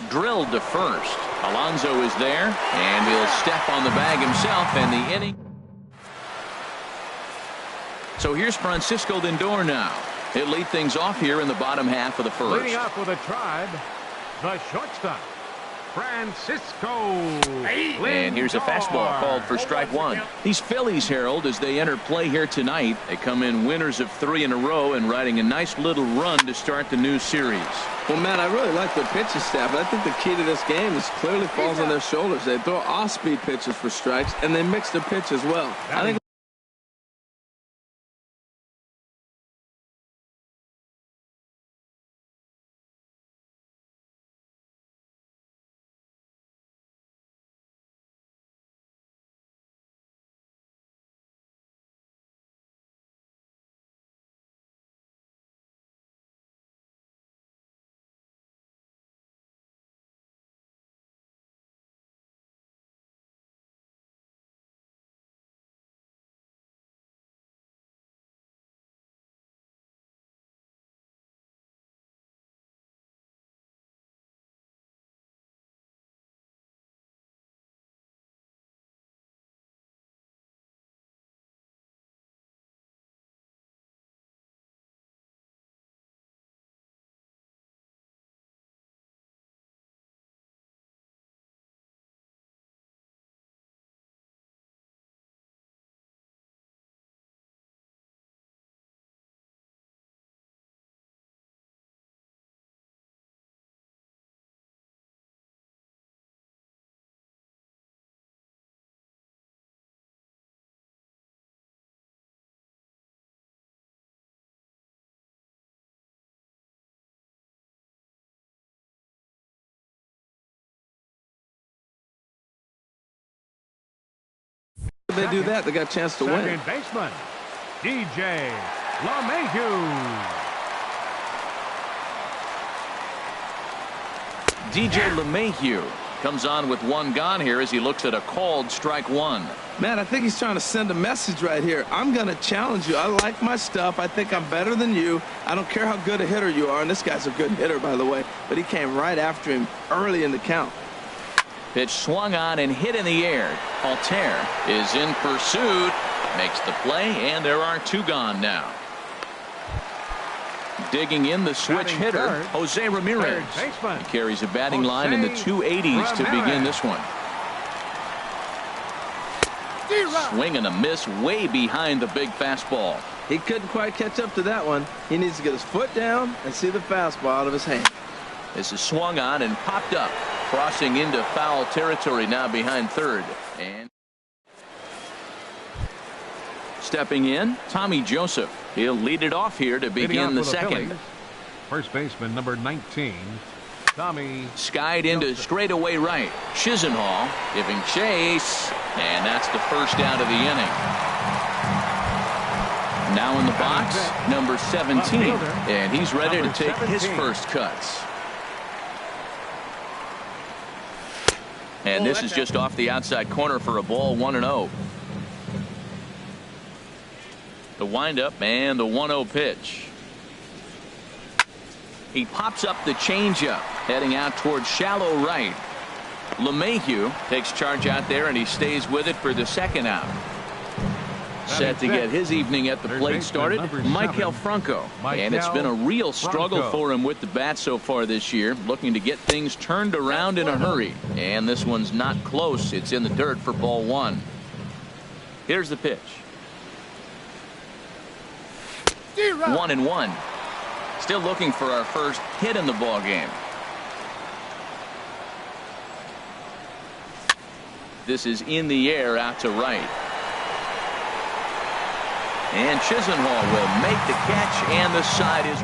Drilled to first. Alonso is there, and he'll step on the bag himself, and the inning. So here's Francisco Lindor now. He'll lead things off here in the bottom half of the first. Leading off with a Tribe, the shortstop, Francisco Lindor. And here's a fastball called for strike one. These Phillies, Harold, as they enter play here tonight, they come in winners of 3 in a row and riding a nice little run to start the new series. Well, Matt, I really like their pitching staff. I think the key to this game is clearly falls on their shoulders. They throw off-speed pitches for strikes, and they mix their pitch as well. I think if they do that, they got a chance to win. Second baseman, DJ LeMahieu. DJ LeMahieu comes on with 1 gone here as he looks at a called strike 1. Man, I think he's trying to send a message right here. I'm going to challenge you. I like my stuff. I think I'm better than you. I don't care how good a hitter you are. And this guy's a good hitter, by the way. But he came right after him early in the count. Pitch swung on and hit in the air. Altair is in pursuit. Makes the play, and there are 2 gone now. Digging in the switch hitter, Jose Ramirez. He carries a batting line in the 280s to begin this one. Swing and a miss way behind the big fastball. He couldn't quite catch up to that one. He needs to get his foot down and see the fastball out of his hand. This is swung on and popped up. Crossing into foul territory now behind third. And stepping in, Tommy Joseph. He'll lead it off here to begin the second. First baseman, number 19, Tommy. Skied into straightaway right. Chisenhall giving chase. And that's the first out of the inning. Now in the box, number 17. And he's ready to take his first cuts. And this is just off the outside corner for a ball, 1-0. The windup and the 1-0 pitch. He pops up the changeup, heading out towards shallow right. LeMahieu takes charge out there, and he stays with it for the second out. Set to get his evening at the plate started, Maikel Franco. And it's been a real struggle for him with the bat so far this year, looking to get things turned around in a hurry. And this one's not close. It's in the dirt for ball 1. Here's the pitch. 1-1. Still looking for our first hit in the ball game. This is in the air out to right. And Chisenhall will make the catch, and the side is.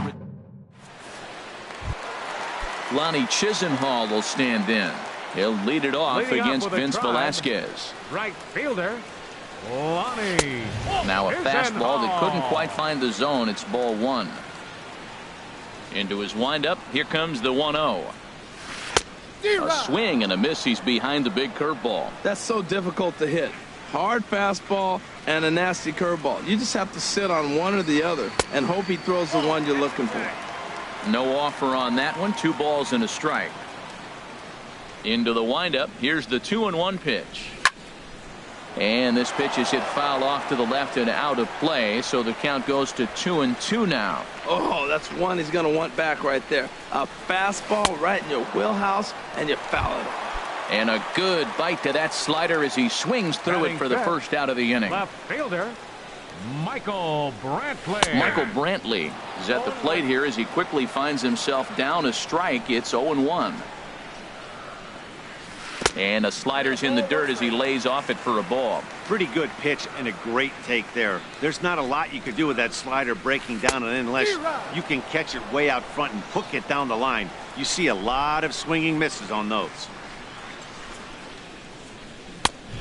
Lonnie Chisenhall will stand in. He'll lead it off against Vince Velasquez. Right fielder, Lonnie. Now a fastball that couldn't quite find the zone. It's ball 1. Into his windup. Here comes the 1-0. A swing and a miss. He's behind the big curveball. That's so difficult to hit. Hard fastball and a nasty curveball. You just have to sit on one or the other and hope he throws the one you're looking for. No offer on that one. 2 balls and a strike. Into the windup. Here's the 2-1 pitch. And this pitch is hit foul off to the left and out of play, so the count goes to 2-2 now. Oh, that's one he's going to want back right there. A fastball right in your wheelhouse, and you foul it. And a good bite to that slider as he swings through it for the first out of the inning. Left fielder, Michael Brantley. Michael Brantley is at the plate here as he quickly finds himself down a strike. It's 0-1. And a slider's in the dirt as he lays off it for a ball. Pretty good pitch and a great take there. There's not a lot you could do with that slider breaking down unless you can catch it way out front and hook it down the line. You see a lot of swinging misses on those.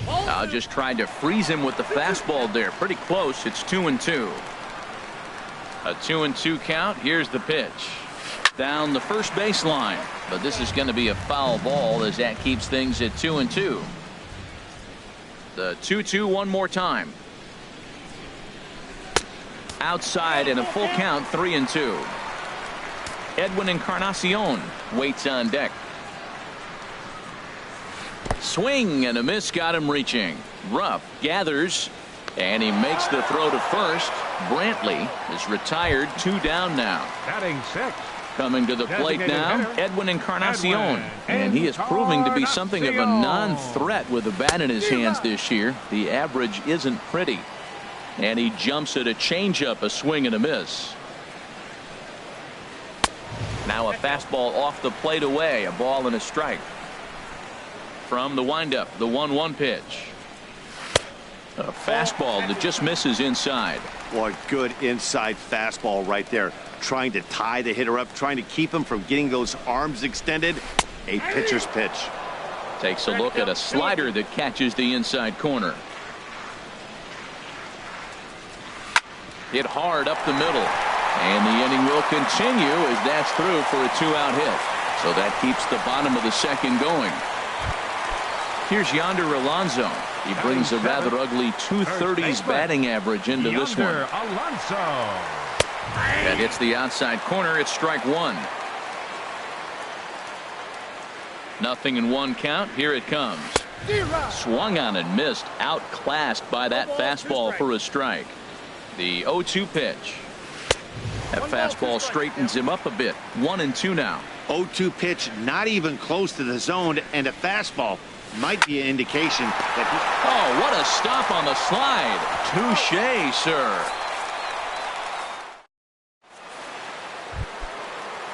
Now just tried to freeze him with the fastball there. Pretty close. It's 2-2. A 2-2 count. Here's the pitch. Down the first baseline, but this is going to be a foul ball as that keeps things at 2-2. The 2-2 one more time. Outside and a full count, 3-2. Edwin Encarnacion waits on deck. Swing and a miss, got him reaching. Ruff gathers, and he makes the throw to first. Brantley is retired, 2 down now. Batting 6. Coming to the plate now, Edwin Encarnacion. And he is proving to be something of a non-threat with the bat in his hands this year. The average isn't pretty. And he jumps at a changeup, a swing and a miss. Now a fastball off the plate away, a ball and a strike. From the windup, the 1-1 pitch. A fastball that just misses inside. Boy, good inside fastball right there. Trying to tie the hitter up, trying to keep him from getting those arms extended. A pitcher's pitch. Takes a look at a slider that catches the inside corner. Hit hard up the middle. And the inning will continue as that's through for a 2-out hit. So that keeps the bottom of the second going. Here's Yonder Alonso. He brings a rather ugly 230s batting average into this one. Alonso. That hits the outside corner. It's strike 1. 0-1 count. Here it comes. Swung on and missed. Outclassed by that fastball for a strike. The 0-2 pitch. That fastball straightens him up a bit. 1-2 now. 0-2 pitch, not even close to the zone, and a fastball might be an indication that oh, what a stop on the slide. Touche, sir.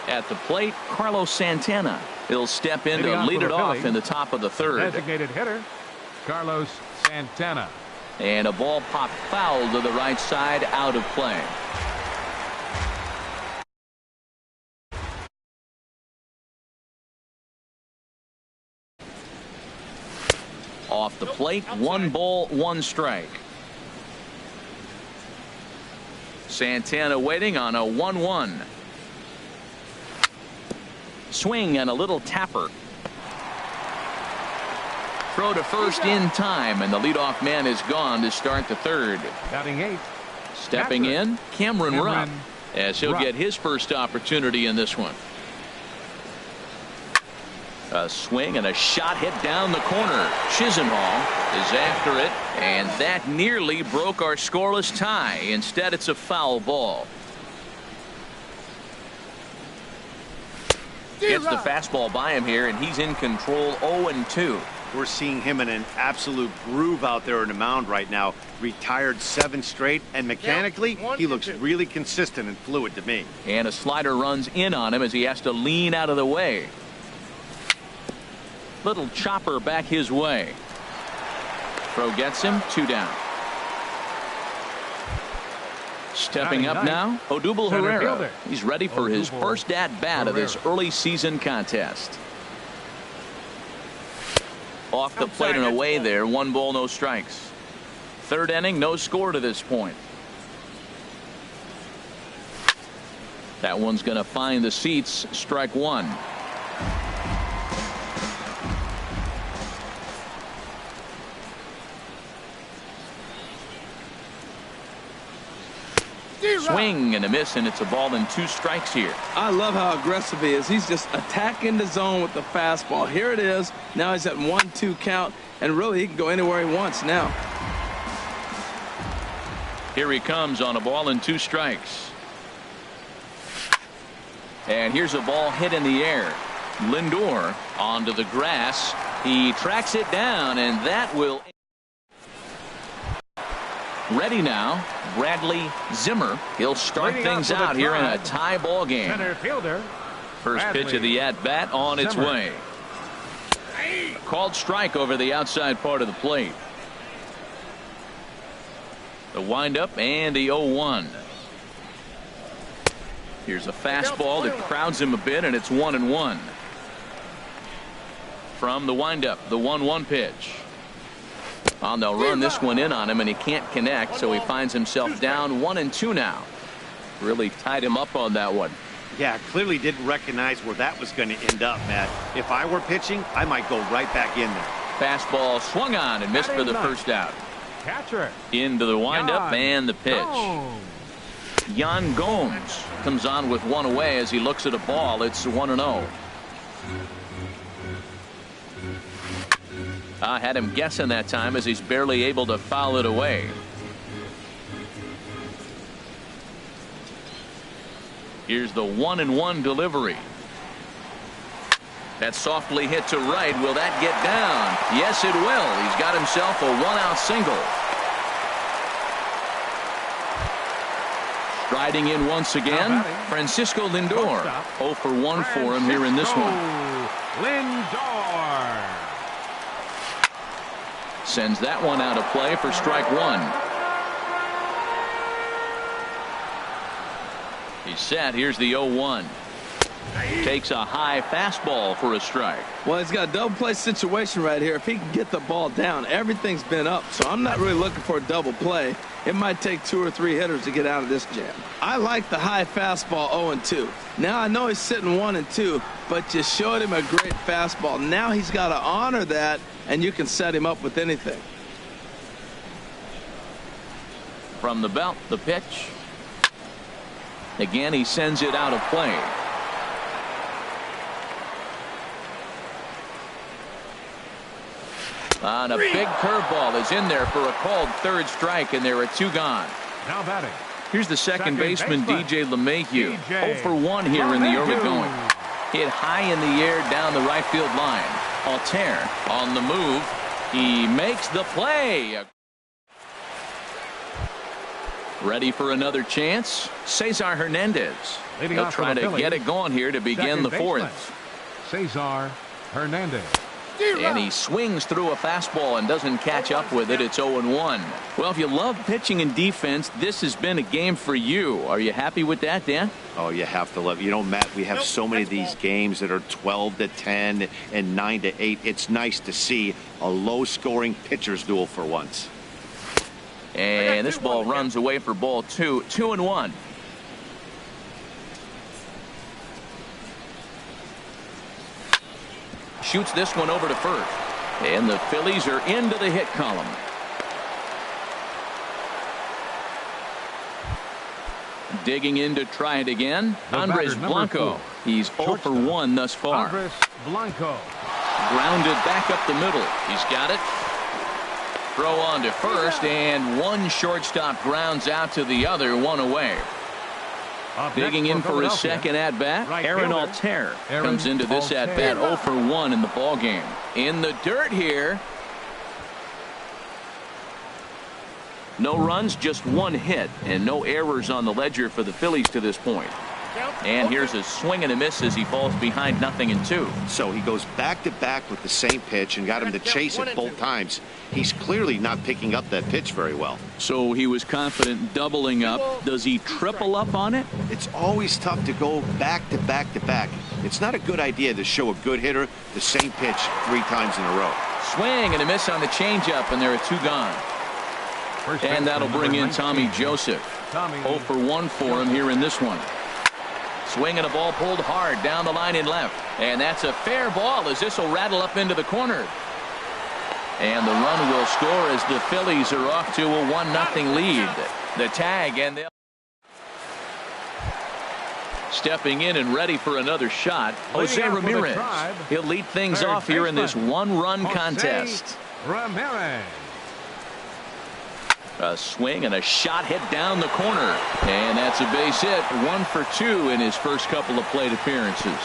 At the plate, Carlos Santana. He'll step in to lead it off in the top of the third. Designated hitter, Carlos Santana. And a ball popped foul to the right side, out of play. Off the plate, 1 ball, 1 strike. Santana waiting on a 1-1. Swing and a little tapper. throw to first in time, and the leadoff man is gone to start the third. Batting 8. Stepping in, Cameron Rupp, as he'll get his first opportunity in this one. A swing and a shot hit down the corner. Chisenhall is after it, and that nearly broke our scoreless tie. Instead, it's a foul ball. Gets the fastball by him here, and he's in control. 0-2. We're seeing him in an absolute groove out there on the mound right now. Retired 7 straight, and mechanically, he looks really consistent and fluid to me. And a slider runs in on him as he has to lean out of the way. Little chopper back his way. Throw gets him, 2 down. Stepping up now, Odubel Herrera. He's ready for his first at-bat of this early season contest. Off the plate and away there, 1 ball, no strikes. Third inning, no score to this point. That one's going to find the seats, strike 1. Swing and a miss, and it's a ball and 2 strikes here. I love how aggressive he is. He's just attacking the zone with the fastball. Here it is. Now he's at 1-2 count, and really he can go anywhere he wants now. Here he comes on a ball and 2 strikes. And here's a ball hit in the air. Lindor onto the grass. He tracks it down, and that will. Ready now, Bradley Zimmer. He'll start things out here in a tie ball game. Center fielder. First pitch of the at-bat on its way. Called strike over the outside part of the plate. The windup and the 0-1. Here's a fastball that crowds him a bit, and it's 1-1. From the windup, the 1-1 pitch. They'll run this one in on him, and he can't connect, so he finds himself down 1-2 now. Really tied him up on that one. Yeah, clearly didn't recognize where that was going to end up, Matt. If I were pitching, I might go right back in there. Fastball swung on and missed for the first out. Catcher. Into the windup and the pitch. Yan Gomes comes on with 1 away as he looks at a ball. It's 1-0. I had him guessing that time as he's barely able to foul it away. Here's the 1-1 delivery. That's softly hit to right. Will that get down? Yes, it will. He's got himself a 1-out single. Striding in once again, Francisco Lindor. 0 for 1 for him here in this one. Lindor sends that one out of play for strike 1. He's set. Here's the 0-1. Takes a high fastball for a strike. Well, he's got a double play situation right here. If he can get the ball down, everything's been up. So I'm not really looking for a double play. It might take 2 or 3 hitters to get out of this jam. I like the high fastball 0-2. Now I know he's sitting 1-2, but you showed him a great fastball. Now he's got to honor that, and you can set him up with anything. From the belt, the pitch. Again, he sends it out of play. On a big curveball is in there for a called 3rd strike, and there are 2 gone. Now batting. Here's the second baseman, DJ LeMahieu. 0 for 1 here in the early going. Hit high in the air down the right field line. Altair on the move. He makes the play. Ready for another chance. Cesar Hernandez. He'll try to get it going here to begin the 4th. Cesar Hernandez. And he swings through a fastball and doesn't catch up with it. It's 0-1. Well, if you love pitching and defense, this has been a game for you. Are you happy with that, Dan? Oh, you have to love it. You know, Matt, we have so many of these games that are 12-10 and 9-8. It's nice to see a low-scoring pitcher's duel for once. And this ball runs away for ball 2. 2-1. Shoots this one over to first. And the Phillies are into the hit column. Digging in to try it again. Andres Blanco. He's 0 for 1 thus far. Andres Blanco. Grounded back up the middle. He's got it. Throw on to first, and one shortstop grounds out to the other, one away. Digging in for his second at-bat, Aaron Altair comes into this at-bat 0 for 1 in the ballgame. In the dirt here. No runs, just one hit, and no errors on the ledger for the Phillies to this point. And here's a swing and a miss as he falls behind 0-2. So he goes back-to-back with the same pitch and got him to chase it both times. He's clearly not picking up that pitch very well. So he was confident doubling up. Does he triple up on it? It's always tough to go back-to-back-to-back. It's not a good idea to show a good hitter the same pitch 3 times in a row. Swing and a miss on the changeup, and there are 2 gone. And that'll bring in Tommy Joseph. 0 for 1 for him here in this one. Swinging a ball pulled hard down the line in left. And that's a fair ball as this will rattle up into the corner. And the run will score as the Phillies are off to a 1-0 lead. The tag, and they'll stepping in and ready for another shot, Jose Ramirez. He'll lead things off here in this 1-run contest. Ramirez. A swing and a shot hit down the corner. And that's a base hit. 1 for 2 in his first couple of plate appearances.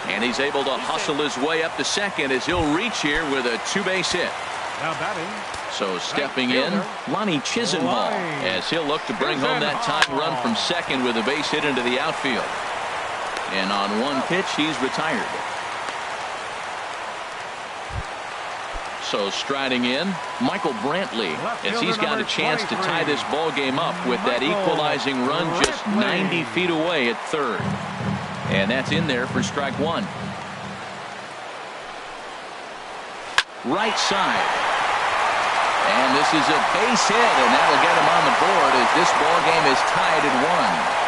And he's able to hustle his way up to second as he'll reach here with a 2-base hit. Now batting. So stepping in, Lonnie Chisenhall, as he'll look to bring home that tying run from second with a base hit into the outfield. And on one pitch, he's retired. So striding in, Michael Brantley, as he's got a chance to tie this ball game up with that equalizing run just 90 feet away at third. And that's in there for strike 1. Right side. And this is a base hit, and that'll get him on the board as this ball game is tied at 1.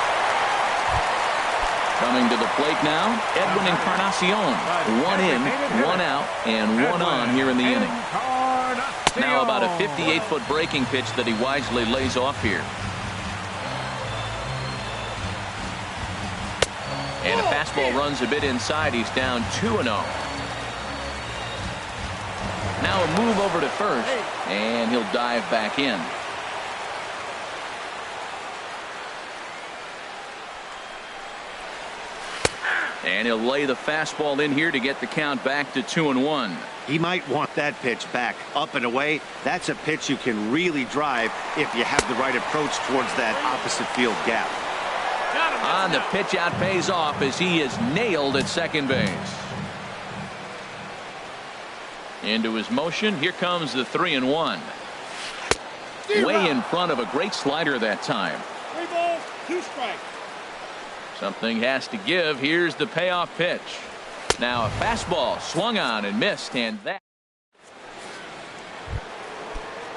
Coming to the plate now, Edwin Encarnacion. 1 in, 1 out, and 1 on here in the inning. Now about a 58-foot breaking pitch that he wisely lays off here. And a fastball runs a bit inside. He's down 2-0. Now a move over to first, and he'll dive back in. And he'll lay the fastball in here to get the count back to 2-1. He might want that pitch back up and away. That's a pitch you can really drive if you have the right approach towards that opposite field gap. On the pitch out pays off as he is nailed at second base. Into his motion. Here comes the 3-1. Way in front of a great slider that time. 3 balls, 2 strikes. Something has to give. Here's the payoff pitch. Now a fastball swung on and missed, and that.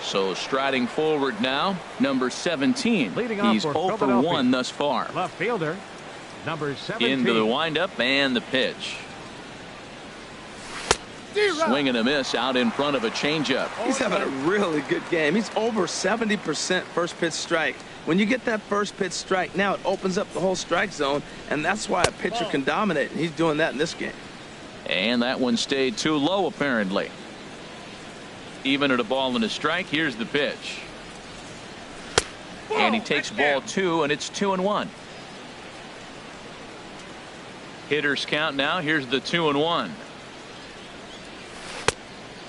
So striding forward now, number 17. He's 0 for 1 thus far. Left fielder, number 17. Into the windup and the pitch. Swing and a miss out in front of a changeup. He's having a really good game. He's over 70% first pitch strike. When you get that first pitch strike, now it opens up the whole strike zone, and that's why a pitcher can dominate, and he's doing that in this game. And that one stayed too low, apparently. Even at a ball and a strike, here's the pitch. And he takes ball 2, and it's 2-1. Hitters count now. Here's the 2-1.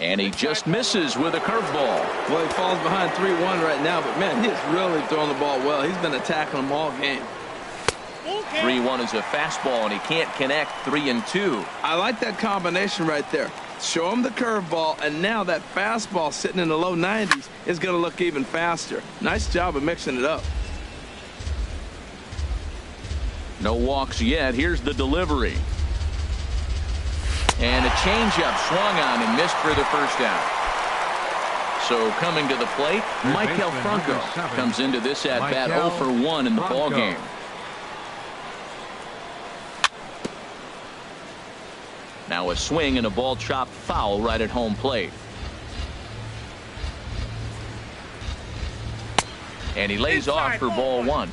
And he just misses with a curveball. Well, he falls behind 3-1 right now, but man, he's really throwing the ball well. He's been attacking them all game. 3-1 is a fastball, and he can't connect 3-2. I like that combination right there. Show him the curveball, and now that fastball sitting in the low 90s is going to look even faster. Nice job of mixing it up. No walks yet. Here's the delivery. And a changeup swung on and missed for the first out. So coming to the plate, Maikel Franco comes into this at-bat 0 for 1 in the ballgame. Now a swing and a ball chopped foul right at home plate. And he lays off for ball one.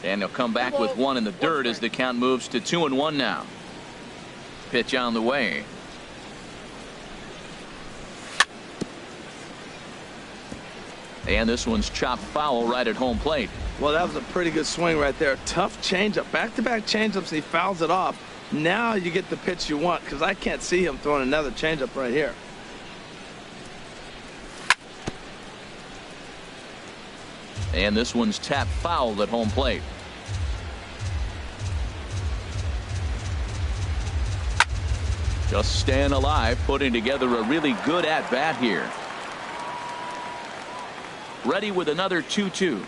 And he'll come back with one in the dirt as the count moves to 2-1 now. Pitch on the way. And this one's chopped foul right at home plate. Well, that was a pretty good swing right there. Tough changeup. Back-to-back changeups. He fouls it off. Now you get the pitch you want, because I can't see him throwing another changeup right here. And this one's tapped foul at home plate. Just staying alive, putting together a really good at-bat here. Ready with another 2-2.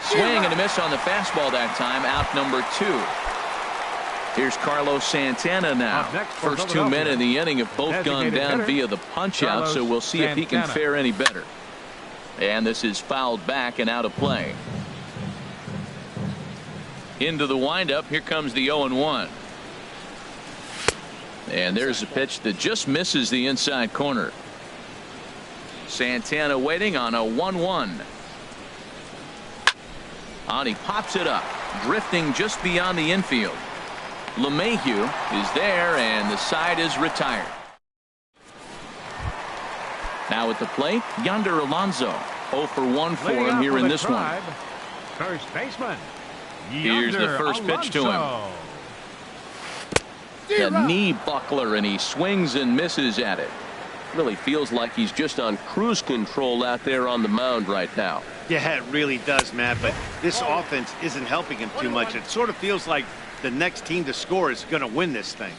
Swing and a miss on the fastball that time. Out number 2. Here's Carlos Santana now. First 2 men in the inning have both gone down via the punch-out, so we'll see if he can fare any better. And this is fouled back and out of play. Into the windup. Here comes the 0-1. And there's a pitch that just misses the inside corner. Santana waiting on a 1-1. And he pops it up, drifting just beyond the infield. LeMahieu is there, and the side is retired. Now at the plate, Yonder Alonso. 0 for 1 for him here in this one. First baseman. Here's the first pitch to him. The knee buckler, and he swings and misses at it. Really feels like he's just on cruise control out there on the mound right now. Yeah, it really does, Matt, but this offense isn't helping him too much. It sort of feels like the next team to score is going to win this thing.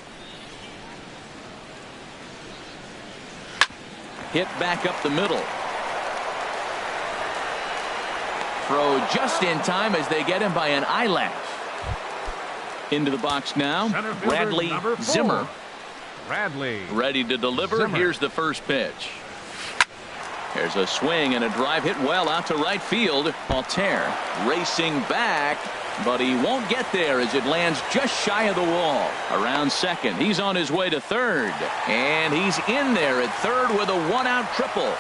Hit back up the middle. Throw just in time as they get him by an eyelash. Into the box now, Bradley Zimmer. Bradley. Ready to deliver. Zimmer. Here's the first pitch. There's a swing and a drive hit well out to right field. Altair racing back, but he won't get there as it lands just shy of the wall. Around second. He's on his way to third. And he's in there at third with a one-out triple.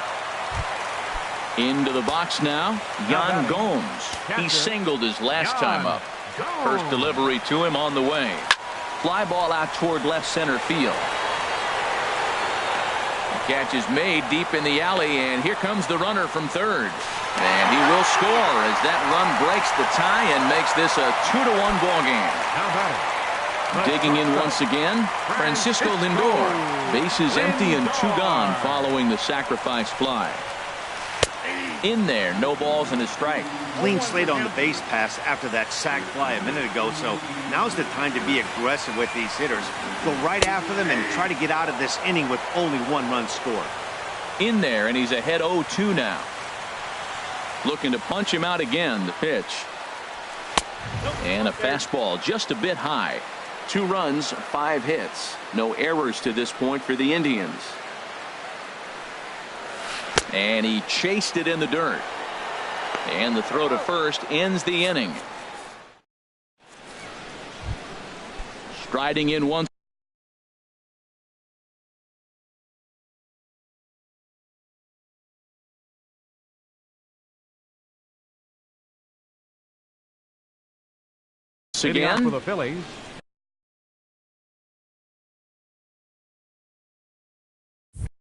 Into the box now, Yan Gomes. He singled his last time up. First delivery to him on the way. Fly ball out toward left center field. The catch is made deep in the alley, and here comes the runner from third. And he will score as that run breaks the tie and makes this a 2-1 ball game. Digging in once again, Francisco Lindor. Bases empty and 2 gone following the sacrifice fly. In there, no balls and a strike. Clean slate on the base pass after that sac fly a minute ago, so now's the time to be aggressive with these hitters. Go right after them and try to get out of this inning with only 1 run scored. In there, and he's ahead 0-2 now. Looking to punch him out again. The pitch. And a fastball just a bit high. 2 runs, 5 hits. No errors to this point for the Indians. And he chased it in the dirt. And the throw to first ends the inning. Striding in once again. For the Phillies.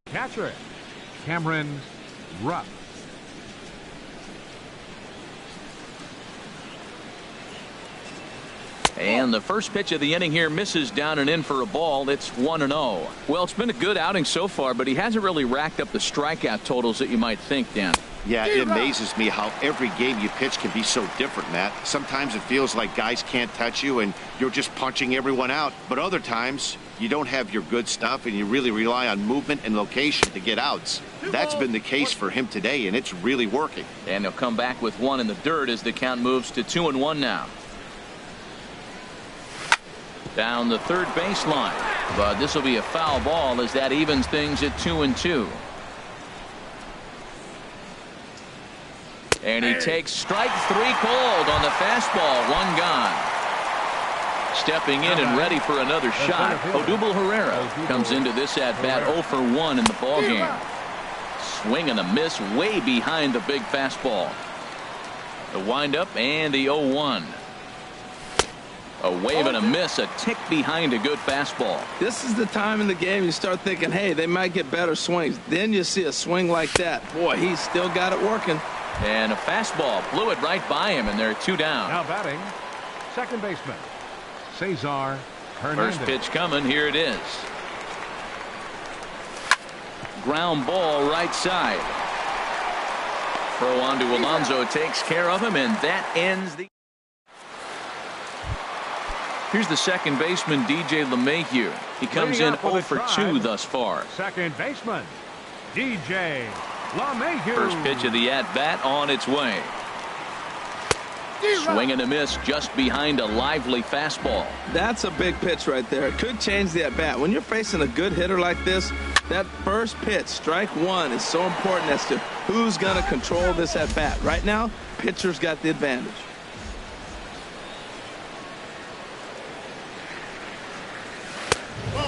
Catcher, Cameron Rupp. And the first pitch of the inning here misses down and in for a ball. It's 1-0. Well, it's been a good outing so far, but he hasn't really racked up the strikeout totals that you might think, Dan. Yeah, it amazes me how every game you pitch can be so different, Matt. Sometimes it feels like guys can't touch you and you're just punching everyone out. But other times you don't have your good stuff and you really rely on movement and location to get outs. That's been the case for him today, and it's really working. And he'll come back with 1 in the dirt as the count moves to 2-1 now. Down the third baseline, but this will be a foul ball as that evens things at 2-2. And he takes strike 3 cold on the fastball. 1 gone. Stepping in and ready for another shot, Odubel Herrera comes into this at-bat 0 for 1 in the ballgame. Swing and a miss way behind the big fastball. The windup and the 0-1. A wave and a miss, a tick behind a good fastball. This is the time in the game you start thinking, hey, they might get better swings. Then you see a swing like that. Boy, he's still got it working. And a fastball blew it right by him, and they're 2 down. Now batting, second baseman, Cesar Hernandez. First pitch coming. Here it is. Ground ball right side. Throw on to Alonso takes care of him, and that ends the. Here's the second baseman, DJ LeMahieu. He comes in 0 for 2 thus far. Second baseman, DJ LeMahieu. First pitch of the at-bat on its way. Swing and a miss just behind a lively fastball. That's a big pitch right there. It could change the at-bat. When you're facing a good hitter like this, that first pitch, strike 1, is so important as to who's going to control this at-bat. Right now, pitcher's got the advantage.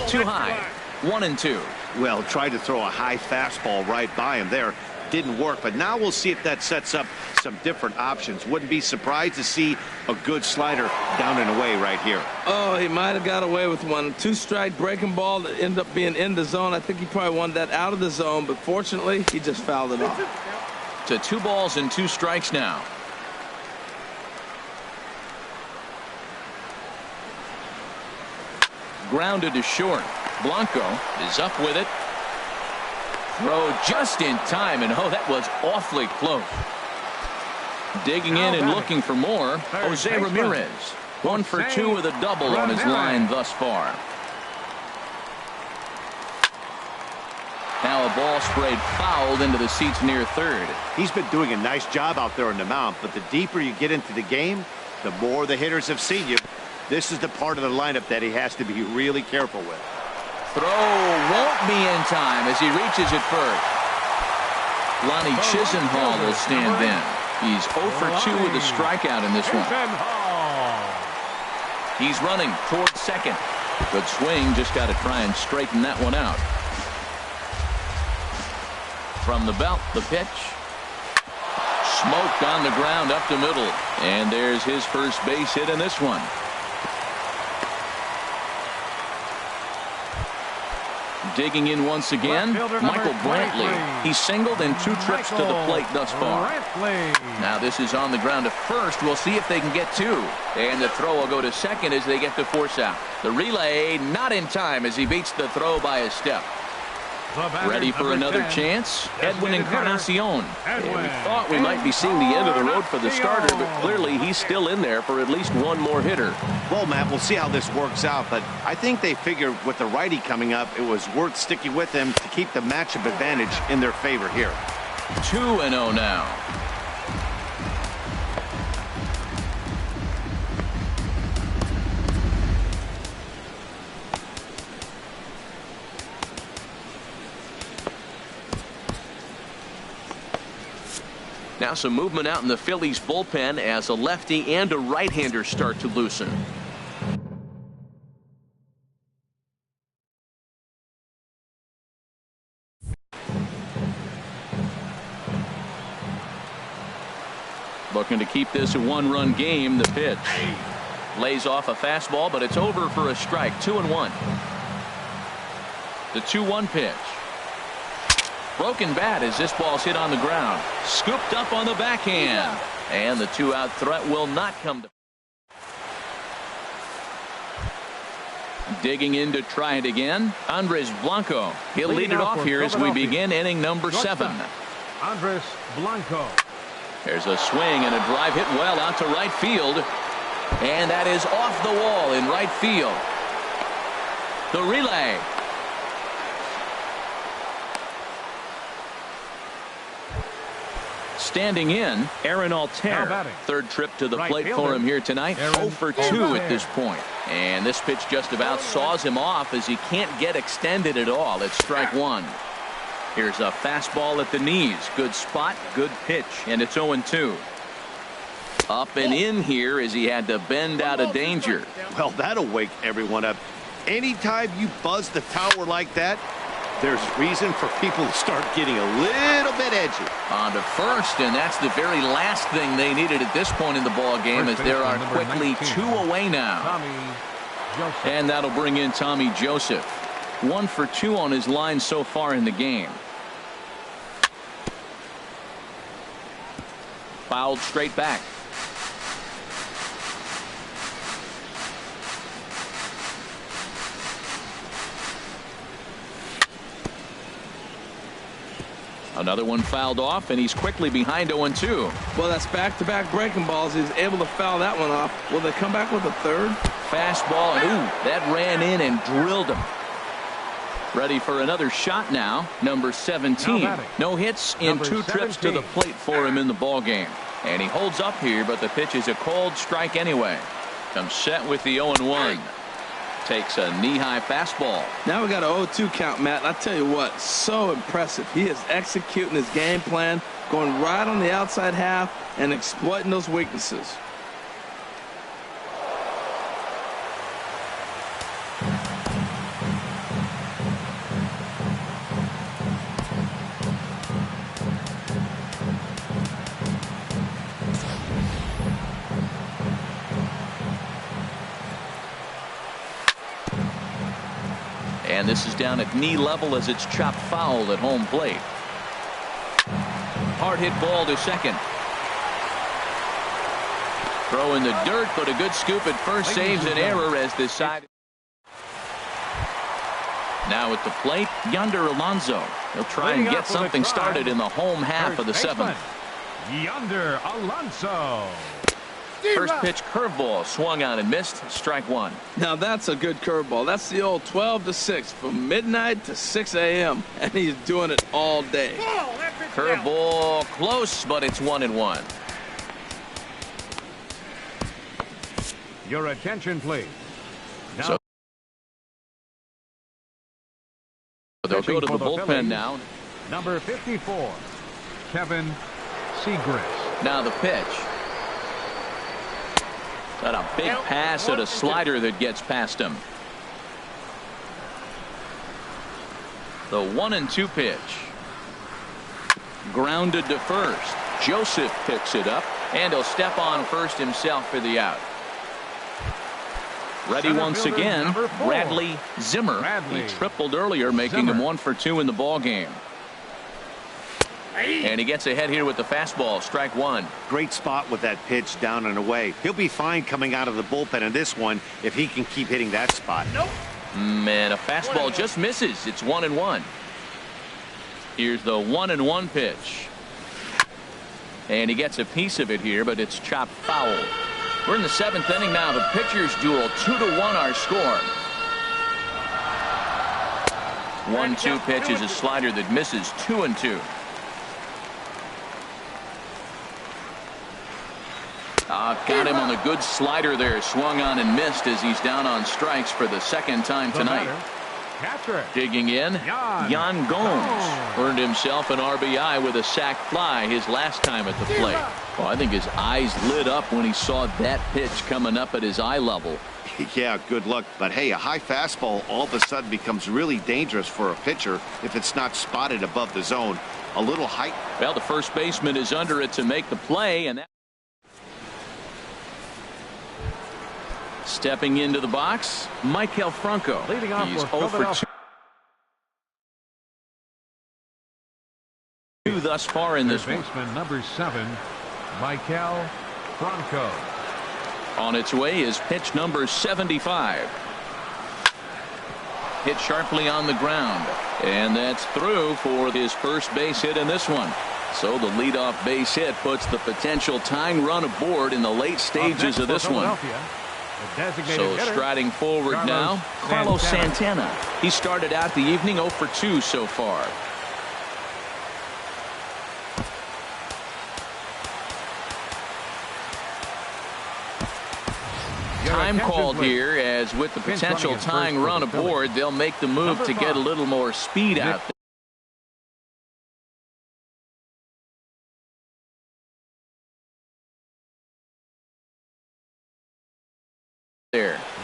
Too high. 1-2. Well, tried to throw a high fastball right by him there. Didn't work, but now we'll see if that sets up some different options. Wouldn't be surprised to see a good slider down and away right here. Oh, he might have got away with one. 2-strike breaking ball that ended up being in the zone. I think he probably wanted that out of the zone, but fortunately, he just fouled it off. To 2 balls and 2 strikes now. Grounded to short. Blanco is up with it. Throw just in time, and oh, that was awfully close. Digging in and looking for more, Jose Ramirez. 1 for 2 with a double on his line thus far. Now a ball sprayed fouled into the seats near third. He's been doing a nice job out there on the mound, but the deeper you get into the game, the more the hitters have seen you. This is the part of the lineup that he has to be really careful with. Throw won't be in time as he reaches it first. Lonnie Chisenhall will stand in. He's 0 for 2 with a strikeout in this one. He's running towards second. Good swing, just got to try and straighten that one out. From the belt, the pitch. Smoked on the ground up the middle. And there's his first base hit in this one. Digging in once again, Michael Brantley. He's singled in 2 trips to the plate thus far. Now this is on the ground to first. We'll see if they can get 2. And the throw will go to second as they get to force out. The relay not in time as he beats the throw by a step. Ready for another chance? Edwin Encarnacion. And we thought we might be seeing the end of the road for the starter, but clearly he's still in there for at least 1 more hitter. Well, Matt, we'll see how this works out, but I think they figured with the righty coming up, it was worth sticking with him to keep the matchup advantage in their favor here. 2-0 now. Now some movement out in the Phillies bullpen as a lefty and a right-hander start to loosen. Looking to keep this a 1-run game. The pitch lays off a fastball, but it's over for a strike. 2-1. The 2-1 pitch. Broken bat as this ball's hit on the ground. Scooped up on the backhand. And the 2-out threat will not come to. Digging in to try it again. Andres Blanco. He'll lead it off here as we begin inning number 7. Andres Blanco. There's a swing and a drive hit well out to right field. And that is off the wall in right field. The relay. Standing in, Aaron Altair. 3rd trip to the plate for him here tonight. 0 for 2 at this point. And this pitch just about saws him off as he can't get extended at all. It's strike 1. Here's a fastball at the knees. Good spot, good pitch, and it's 0-2. Up and in here as he had to bend out of danger. Well, that'll wake everyone up. Anytime you buzz the tower like that, there's reason for people to start getting a little bit edgy. On to first, and that's the very last thing they needed at this point in the ball game, as there are quickly 2 away now. And that'll bring in Tommy Joseph. 1 for 2 on his line so far in the game. Fouled straight back. Another one fouled off, and he's quickly behind 0-2. Well, that's back-to-back breaking balls. He's able to foul that one off. Will they come back with a third? Fastball, and ooh, that ran in and drilled him. Ready for another shot now. Number 17. No hits in 2 trips to the plate for him in the ball game. And he holds up here, but the pitch is a cold strike anyway. Comes set with the 0-1. Takes a knee-high fastball. Now we got an 0-2 count, Matt. I tell you what, so impressive. He is executing his game plan, going right on the outside half and exploiting those weaknesses. And this is down at knee level as it's chopped foul at home plate. Hard hit ball to second. Throw in the dirt, but a good scoop at first saves an error as this side. Now at the plate, Yonder Alonso. He'll try and get something started in the home half of the 7th. Yonder Alonso. First pitch curveball swung on and missed. Strike 1. Now that's a good curveball. That's the old 12 to 6 from midnight to 6 a.m. and he's doing it all day. Curveball close, but it's 1-1. Your attention, please. Now So they'll go to the bullpen now. Number 54, Kevin Segrist. Now the pitch. Got a big pass at a slider that gets past him. The 1-2 pitch. Grounded to first. Joseph picks it up, and he'll step on first himself for the out. Ready once again, Bradley Zimmer. He tripled earlier, making him 1 for 2 in the ball game. And he gets ahead here with the fastball. Strike 1. Great spot with that pitch down and away. He'll be fine coming out of the bullpen in this one if he can keep hitting that spot. Man, a fastball just misses. It's 1-1. Here's the 1-1 pitch. And he gets a piece of it here, but it's chopped foul. We're in the 7th inning now. The pitchers duel. 2-1 our score. 1-2 pitch is a slider that misses. 2-2. Got him on a good slider there. Swung on and missed as he's down on strikes for the 2nd time tonight. Digging in, Yan Gomes earned himself an RBI with a sac fly his last time at the plate. Well, I think his eyes lit up when he saw that pitch coming up at his eye level. Yeah, good luck. But hey, a high fastball all of a sudden becomes really dangerous for a pitcher if it's not spotted above the zone. A little height. Well, the first baseman is under it to make the play, and that stepping into the box, Maikel Franco. He's 0 for 2 thus far in this one. Baseman number 7, Maikel Franco. On its way is pitch number 75. Hit sharply on the ground, and that's through for his first base hit in this one. So the leadoff base hit puts the potential tying run aboard in the late stages of this one. So striding forward now, Carlos Santana. He started out the evening 0 for 2 so far. Time called here, as with the potential tying run aboard, they'll make the move to get a little more speed out there.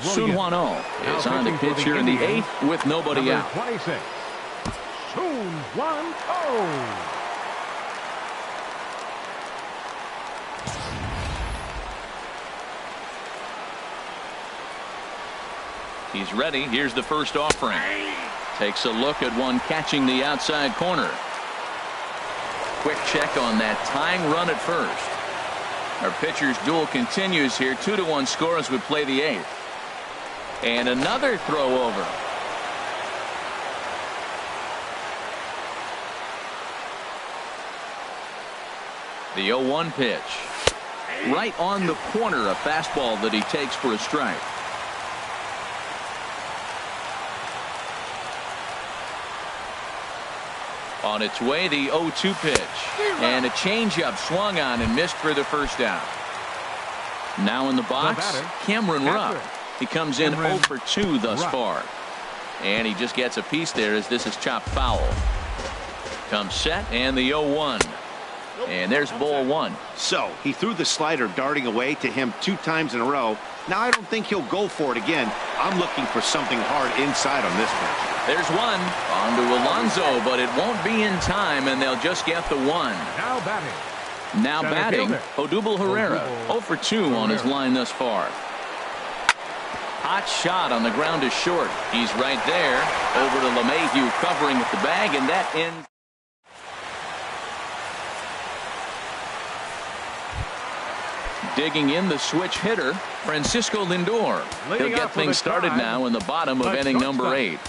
Sun Hwan-oh is on the pitch here in the 8th with nobody out. 26. Sun Hwan-oh. He's ready. Here's the first offering. Takes a look at one catching the outside corner. Quick check on that tying run at first. Our pitcher's duel continues here. 2-1 score as we play the 8th. And another throw over. The 0-1 pitch. Right on the corner, a fastball that he takes for a strike. On its way, the 0-2 pitch. And a changeup swung on and missed for the first out. Now in the box, Cameron Rupp. He comes in 0 for 2 thus far. And he just gets a piece there as this is chopped foul. Comes set and the 0-1. And there's ball 1. So he threw the slider darting away to him 2 times in a row. Now I don't think he'll go for it again. I'm looking for something hard inside on this pitch. There's one on to Alonso, but it won't be in time, and they'll just get the 1. Now batting, Odubel Herrera, 0 for 2 on his line thus far. Hot shot on the ground is short. He's right there. Over to LeMahieu covering at the bag, and that ends. Digging in the switch hitter, Francisco Lindor. He'll get things started now in the bottom of inning number 8.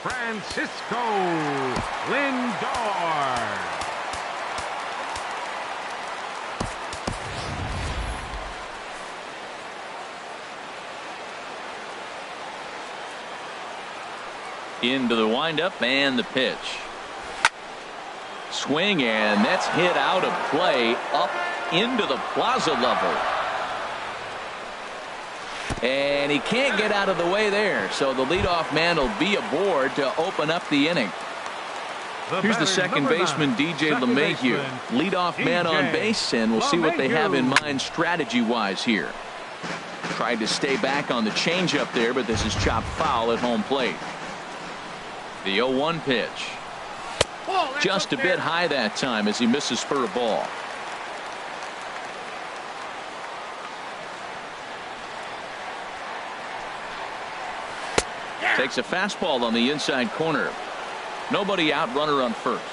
Francisco Lindor. Into the windup and the pitch. Swing, and that's hit out of play up into the plaza level. And he can't get out of the way there, so the leadoff man will be aboard to open up the inning. Here's the second baseman, DJ LeMahieu. Leadoff man on base, and we'll see what they have in mind strategy-wise here. Tried to stay back on the changeup there, but this is chopped foul at home plate. The 0-1 pitch. Just a bit high that time as he misses for a ball. Takes a fastball on the inside corner. Nobody out, runner on first.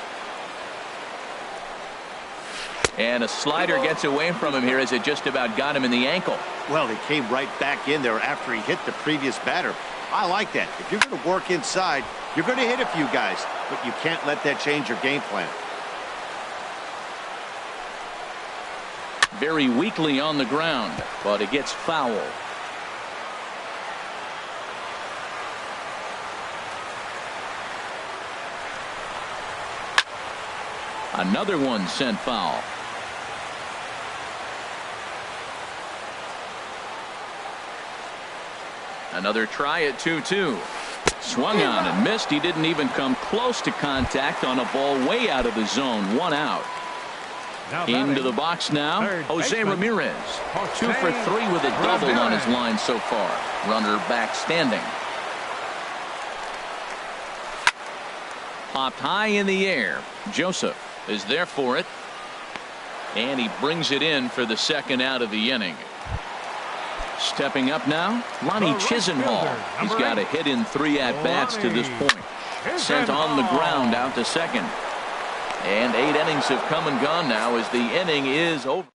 And a slider gets away from him here as it just about got him in the ankle. Well, he came right back in there after he hit the previous batter. I like that. If you're going to work inside, you're going to hit a few guys, but you can't let that change your game plan. Very weakly on the ground, but it gets foul. Another one sent foul. Another try at 2-2. Swung on and missed. He didn't even come close to contact on a ball way out of the zone. 1 out. Into the box now, Jose Ramirez. 2 for 3 with a double on his line so far. Runner back standing. Popped high in the air. Joseph is there for it. And he brings it in for the second out of the inning. Stepping up now, Lonnie Chisenhall. He's got a hit in 3 at-bats to this point. Sent on the ground out to second. And 8 innings have come and gone now as the inning is over.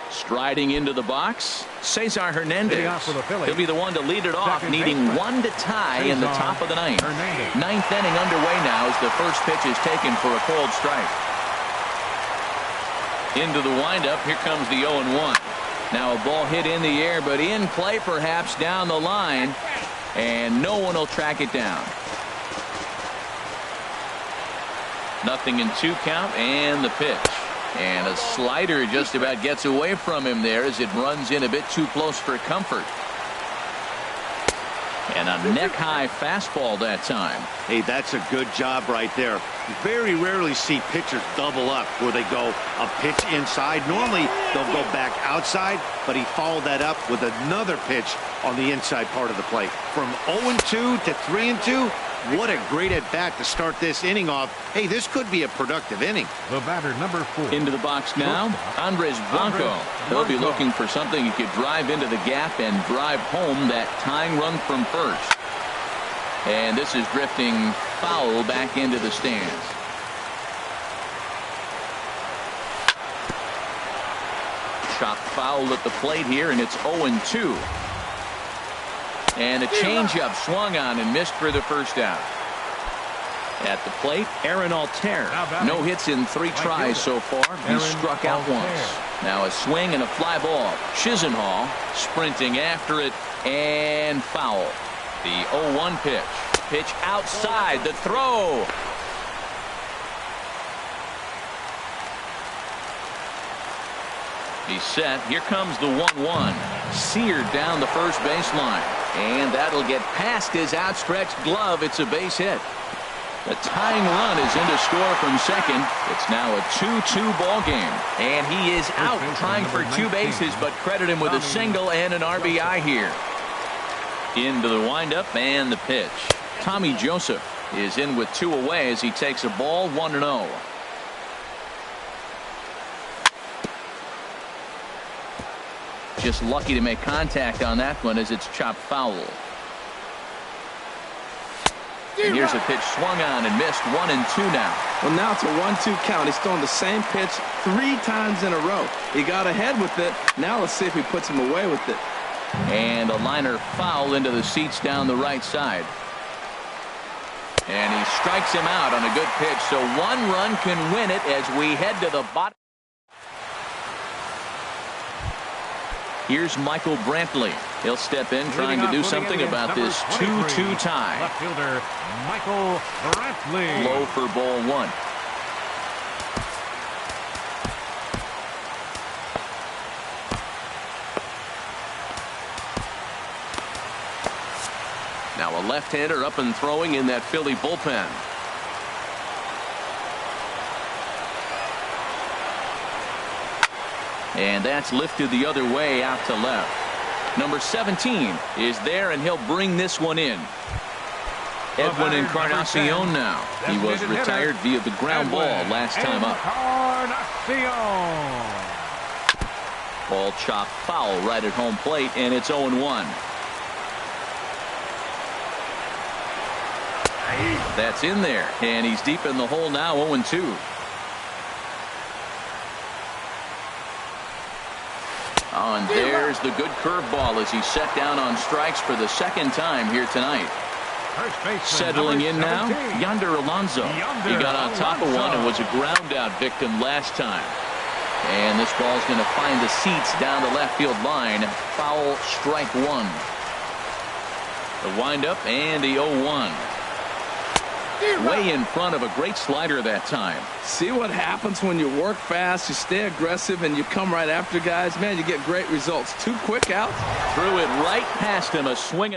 Striding into the box, Cesar Hernandez. He'll be the one to lead it off, needing 1 to tie in the top of the 9th. 9th inning underway now as the first pitch is taken for a cold strike. Into the windup, here comes the 0-1. Now a ball hit in the air, but in play perhaps down the line, and no one will track it down. 0-2 count, and the pitch. And a slider just about gets away from him there as it runs in a bit too close for comfort. And a neck-high fastball that time. Hey, that's a good job right there. You very rarely see pitchers double up where they go a pitch inside. Normally, they'll go back outside, but he followed that up with another pitch on the inside part of the plate. From 0-2 to 3-2, what a great at-bat to start this inning off. Hey, this could be a productive inning. The batter, number 4. Into the box now, Andres Blanco. He'll be looking for something he could drive into the gap and drive home that tying run from first. And this is drifting foul back into the stands. Chopped foul at the plate here, and it's 0-2. And a changeup swung on and missed for the first out. At the plate, Aaron Altair. No hits in 3 tries so far. He struck out once. Now a swing and a fly ball. Chisenhall sprinting after it and foul. The 0-1 pitch. Pitch outside. The throw. He's set. Here comes the 1-1. Seared down the first baseline. And that'll get past his outstretched glove. It's a base hit. The tying run is into score from second. It's now a 2-2 ball game. And he is out trying for 2 bases, but credit him with a single and an RBI here. Into the windup and the pitch. Tommy Joseph is in with 2 away as he takes a ball 1-0. Just lucky to make contact on that one as it's chopped foul. And here's a pitch swung on and missed. 1-2 now. Well, now it's a 1-2 count. He's throwing the same pitch 3 times in a row. He got ahead with it. Now let's see if he puts him away with it. And a liner foul into the seats down the right side. And he strikes him out on a good pitch. So 1 run can win it as we head to the bottom. Here's Michael Brantley. He'll step in trying to do something about this 2-2 tie. Left fielder Michael Brantley. Low for ball 1. Now a left-hander up and throwing in that Philly bullpen. And that's lifted the other way out to left. Number 17 is there, and he'll bring this one in. Edwin Encarnacion now. He was retired via the ground ball last time up. Ball chopped foul right at home plate, and it's 0-1. That's in there, and he's deep in the hole now, 0-2. Oh, and there's the good curveball as he's set down on strikes for the second time here tonight. Settling in now, Yonder Alonso. He got on top of one and was a ground out victim last time. And this ball's going to find the seats down the left field line. Foul, strike 1. The windup and the 0-1. Way in front of a great slider that time. See what happens when you work fast, you stay aggressive, and you come right after guys. Man, you get great results. 2 quick outs. Threw it right past him. A swing.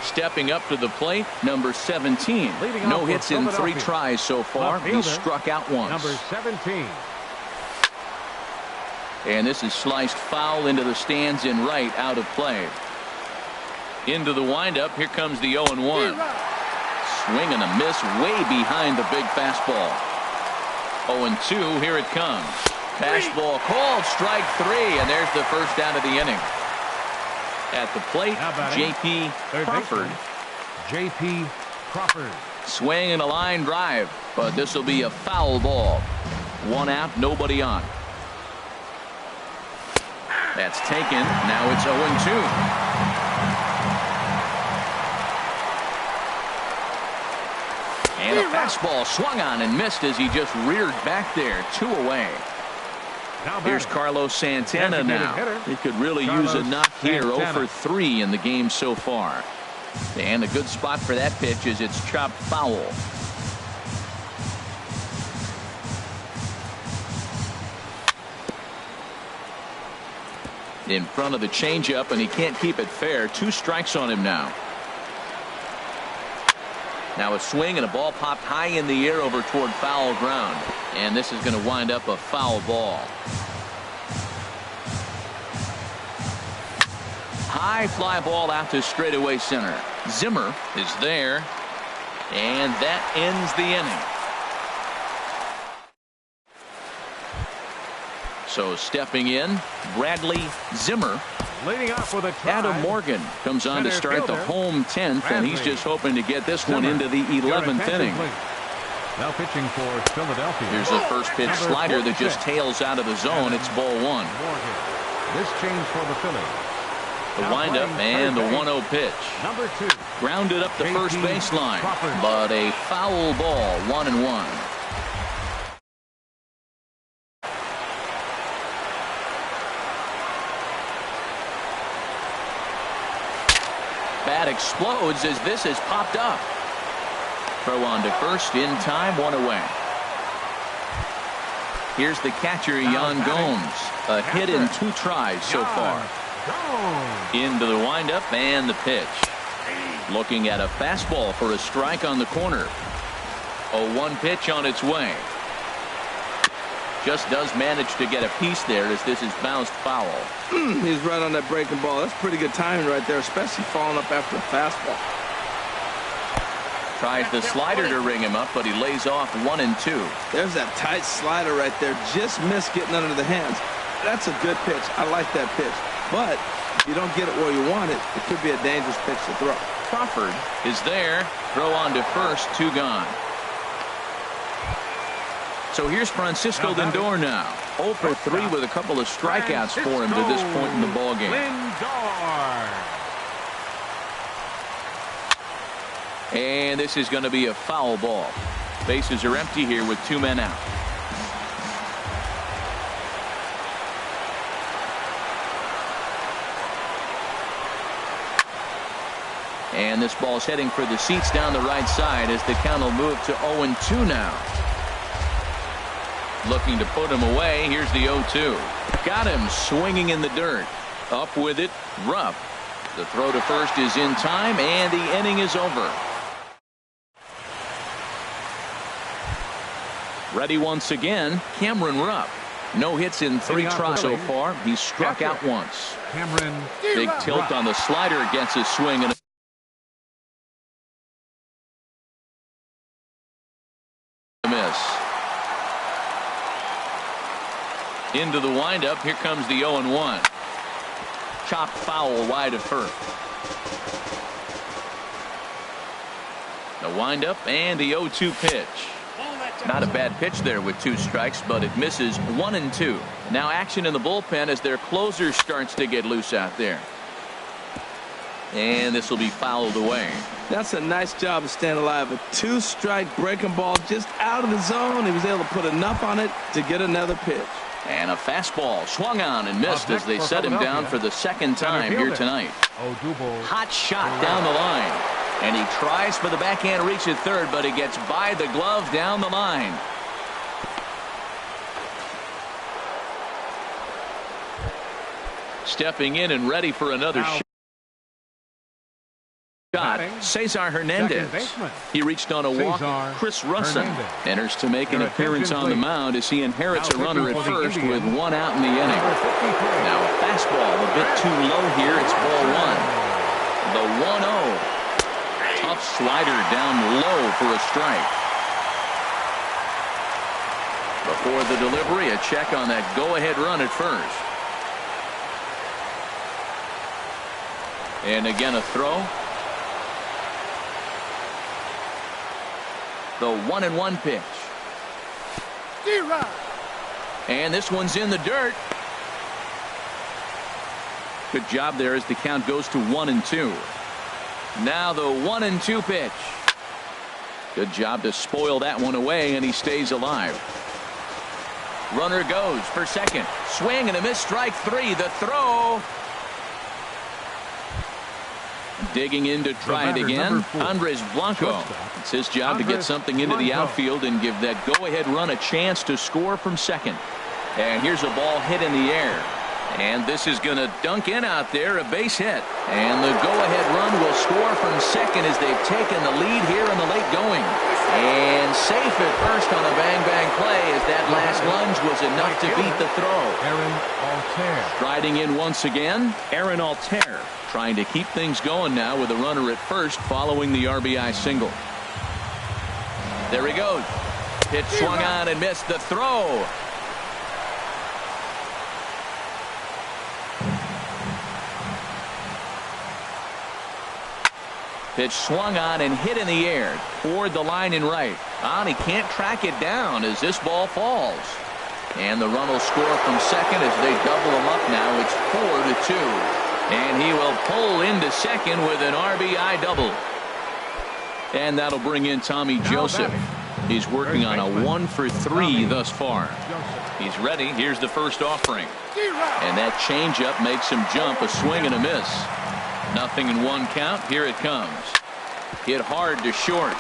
Stepping up to the plate, number 17. No hits in 3 tries so far. He struck out once. Number 17. And this is sliced foul into the stands in right, out of play. Into the windup. Here comes the 0-1. Swing and a miss way behind the big fastball. 0-2. Here it comes. Fastball called. Strike 3. And there's the first out of the inning. At the plate, J.P. Crawford. J.P. Crawford. Swing and a line drive. But this will be a foul ball. 1 out. Nobody on. That's taken. Now it's 0-2. And a fastball swung on and missed as he just reared back there. 2 away. Here's Carlos Santana now. He could really use a knock here. 0 for 3 in the game so far. And a good spot for that pitch is it's chopped foul. in front of the changeup, and he can't keep it fair. 2 strikes on him now. Now a swing, and a ball popped high in the air over toward foul ground. And this is going to wind up a foul ball. High fly ball out to straightaway center. Zimmer is there, and that ends the inning. So stepping in, Bradley Zimmer. Leading off with a try. Adam Morgan comes on to start the home 10th, and he's just hoping to get this one into the 11th inning. Now pitching for Philadelphia. Here's a first pitch slider that just tails out of the zone. It's ball 1. This change for the Phillies. The windup and the 1-0 pitch. Number 2. Grounded up the first baseline, but a foul ball, 1-1. Bat explodes as this is popped up. Throw on to first in time, 1 away. Here's the catcher, Yan Gomes. A hit in 2 tries so far. Into the windup and the pitch. Looking at a fastball for a strike on the corner. A 1 pitch on its way. Just does manage to get a piece there as this is bounced foul. He's right on that breaking ball. That's pretty good timing right there, especially falling up after a fastball. Tries the slider to ring him up, but he lays off 1 and 2. There's that tight slider right there. Just missed getting under the hands. That's a good pitch. I like that pitch. But if you don't get it where you want it, it could be a dangerous pitch to throw. Crawford is there. Throw on to first, 2 gone. So here's Francisco Lindor now. 0 for 3 with a couple of strikeouts for him to this point in the ballgame. And this is going to be a foul ball. Bases are empty here with 2 men out. And this ball's heading for the seats down the right side as the count will move to 0-2 now. Looking to put him away. Here's the 0-2. Got him swinging in the dirt. Up with it, Rupp. The throw to first is in time, and the inning is over. Ready once again, Cameron Rupp. No hits in 3 tries so far. He's struck out once. Cameron. Big tilt on the slider against his swing, and a miss. Into the windup. Here comes the 0-1. Chopped foul wide of first. The windup and the 0-2 pitch. Not a bad pitch there with 2 strikes, but it misses 1 and 2. Now action in the bullpen as their closer starts to get loose out there. And this will be fouled away. That's a nice job of staying alive. A 2-strike breaking ball just out of the zone. He was able to put enough on it to get another pitch. And a fastball swung on and missed as they set him down for the 2nd time here tonight. Hot shot down the line. And he tries for the backhand reach at third, but he gets by the glove down the line. Stepping in and ready for another shot. Cesar Hernandez. He reached on a walk. Chris Russin enters to make an appearance on the mound as he inherits a runner at first with 1 out in the inning. Now a fastball a bit too low here. It's ball 1. The 1-0. Tough slider down low for a strike. Before the delivery, a check on that go-ahead run at first. And again a throw. The 1-1 pitch. And this one's in the dirt. Good job there as the count goes to 1-2. Now the 1-2 pitch. Good job to spoil that one away, and he stays alive. Runner goes for second. Swing and a miss, strike 3. The throw. Digging in to try it again. Andres Blanco. It's his job to get something into the outfield and give that go-ahead run a chance to score from second. And here's a ball hit in the air. And this is going to dunk in out there, a base hit. And the go-ahead run will score from second as they've taken the lead here in the late going. And safe at first on a bang-bang play as that last lunge was enough to beat the throw. Aaron Altair. Striding in once again, Aaron Altair. Trying to keep things going now with a runner at first following the RBI single. There he goes. Pitch swung on and missed the throw. Pitch swung on and hit in the air toward the line and right. On, he can't track it down as this ball falls. And the run will score from second as they double him up now. It's 4-2. And he will pull into second with an RBI double. And that'll bring in Tommy Joseph. He's working on a 1-for-3 thus far. He's ready. Here's the first offering. And that changeup makes him jump, a swing and a miss. Nothing in one count. Here it comes. Hit hard to short.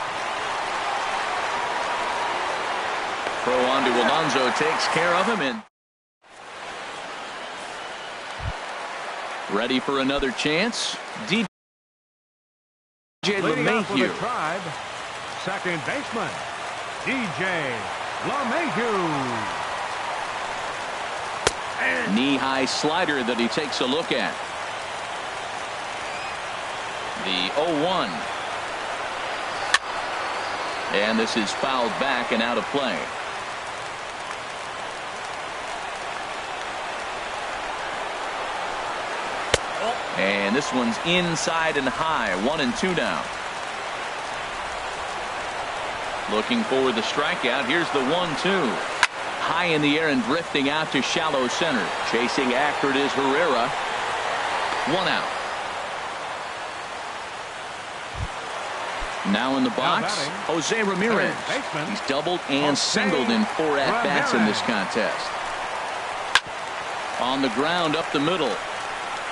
Throw on to Alonso takes care of him. And ready for another chance. DJ LeMahieu. Second baseman, DJ LeMahieu. Knee-high slider that he takes a look at. The 0-1. And this is fouled back and out of play. And this one's inside and high. 1-2 now. Looking for the strikeout. Here's the 1-2. High in the air and drifting out to shallow center. Chasing after it is Herrera. 1 out. Now in the box, Jose Ramirez. He's doubled and singled in 4 at-bats in this contest. On the ground up the middle.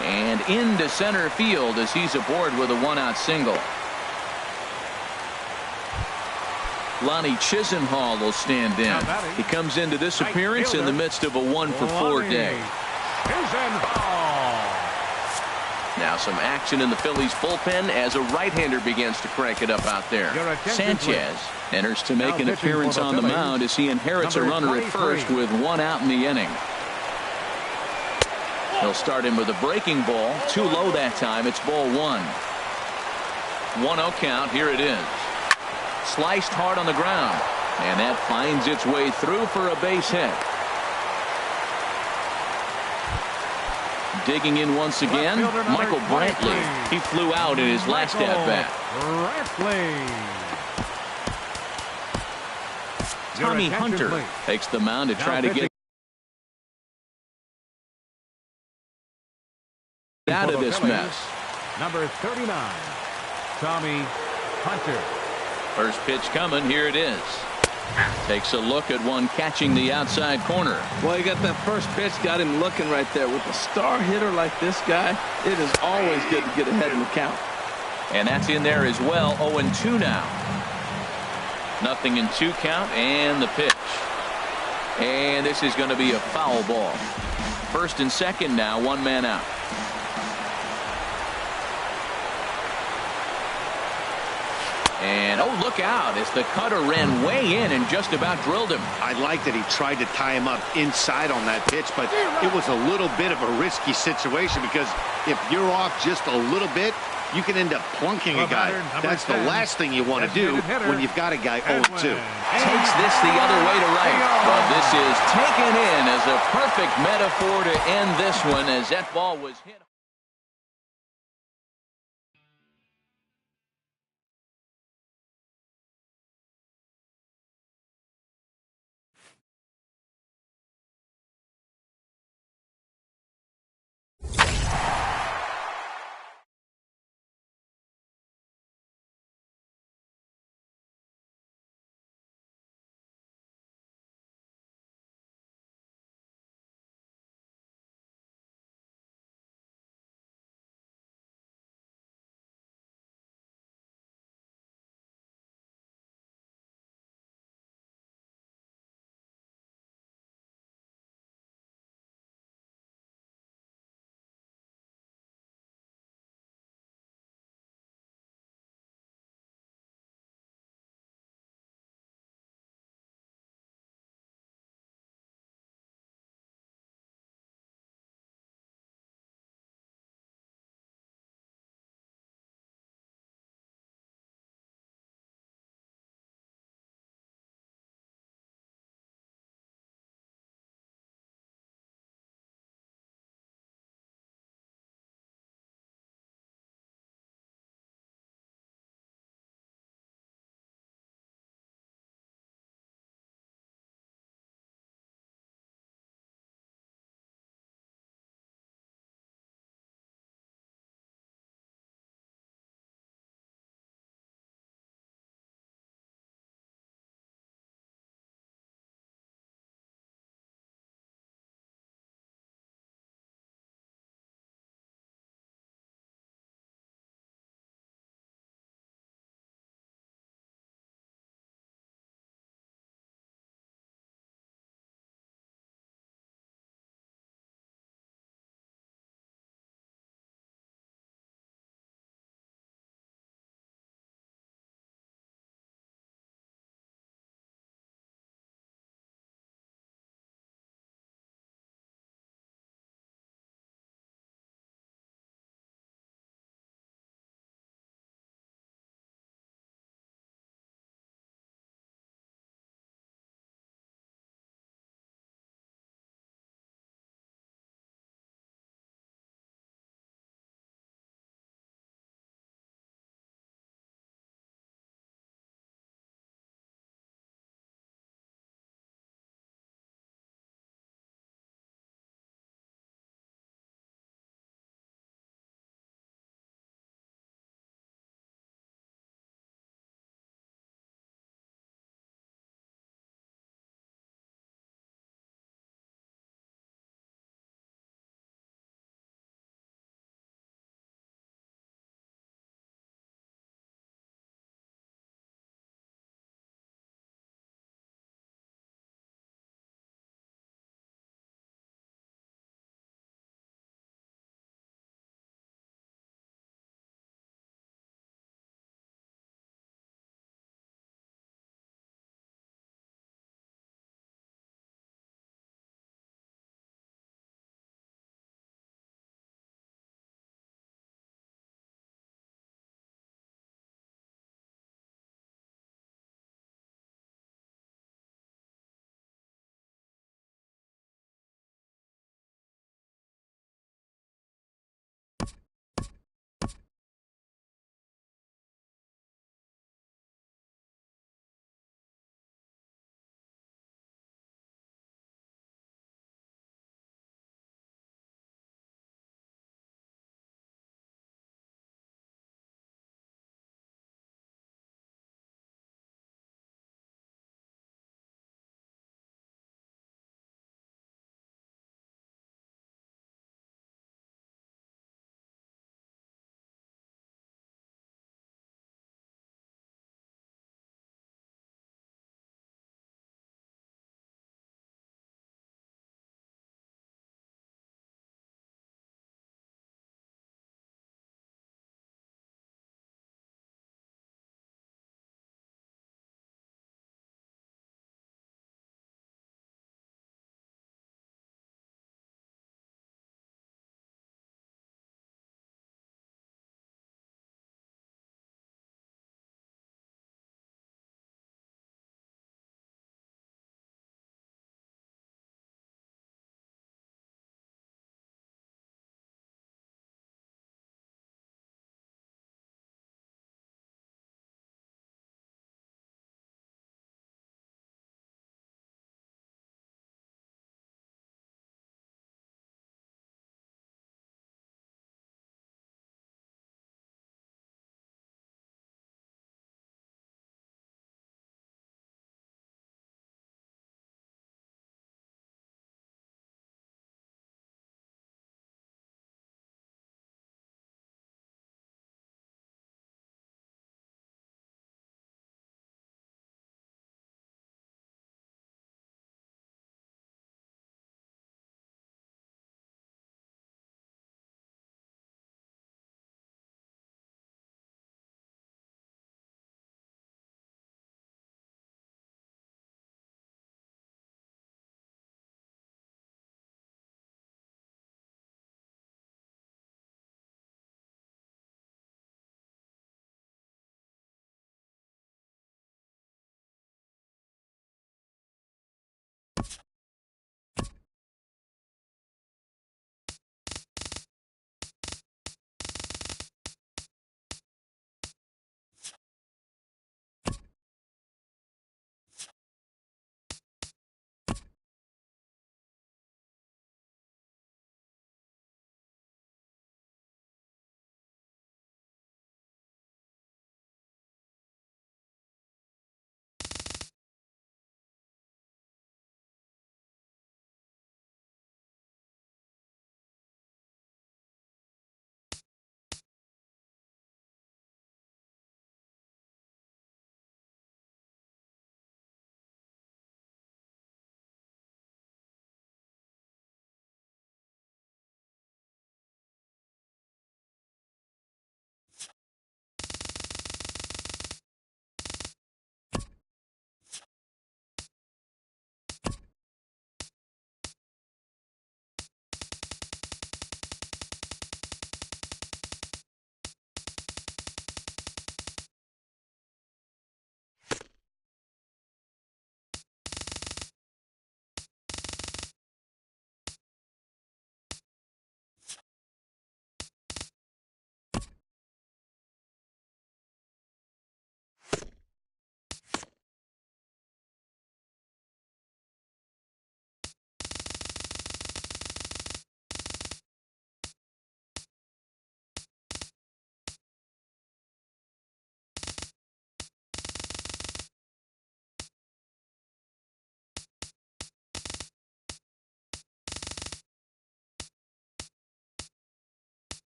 And into center field as he's aboard with a 1-out single. Lonnie Chisenhall will stand in. He comes into this appearance in the midst of a 1-for-4 day. Now some action in the Phillies bullpen as a right-hander begins to crank it up out there. Sanchez enters to make an appearance on the mound as he inherits a runner at first with 1 out in the inning. He'll start him with a breaking ball. Too low that time. It's ball 1. 1-0 count. Here it is. Sliced hard on the ground. And that finds its way through for a base hit. Digging in once again, Michael Brantley. He flew out in his last at-bat. Tommy Hunter takes the mound to try to get out of this mess. Number 39, Tommy Hunter. First pitch coming. Here it is. Takes a look at one catching the outside corner. Well, you got that first pitch, got him looking right there. With a star hitter like this guy, it is always good to get ahead in the count. And that's in there as well. 0-2 now. Nothing in 2 count and the pitch. And this is going to be a foul ball. First and second now, 1 man out. And, oh, look out as the cutter ran way in and just about drilled him. I like that he tried to tie him up inside on that pitch, but it was a little bit of a risky situation because if you're off just a little bit, you can end up plunking a guy. That's the last thing you want to do when you've got a guy 0-2. Takes this the other way to right. But this is taken in as a perfect metaphor to end this one as that ball was hit.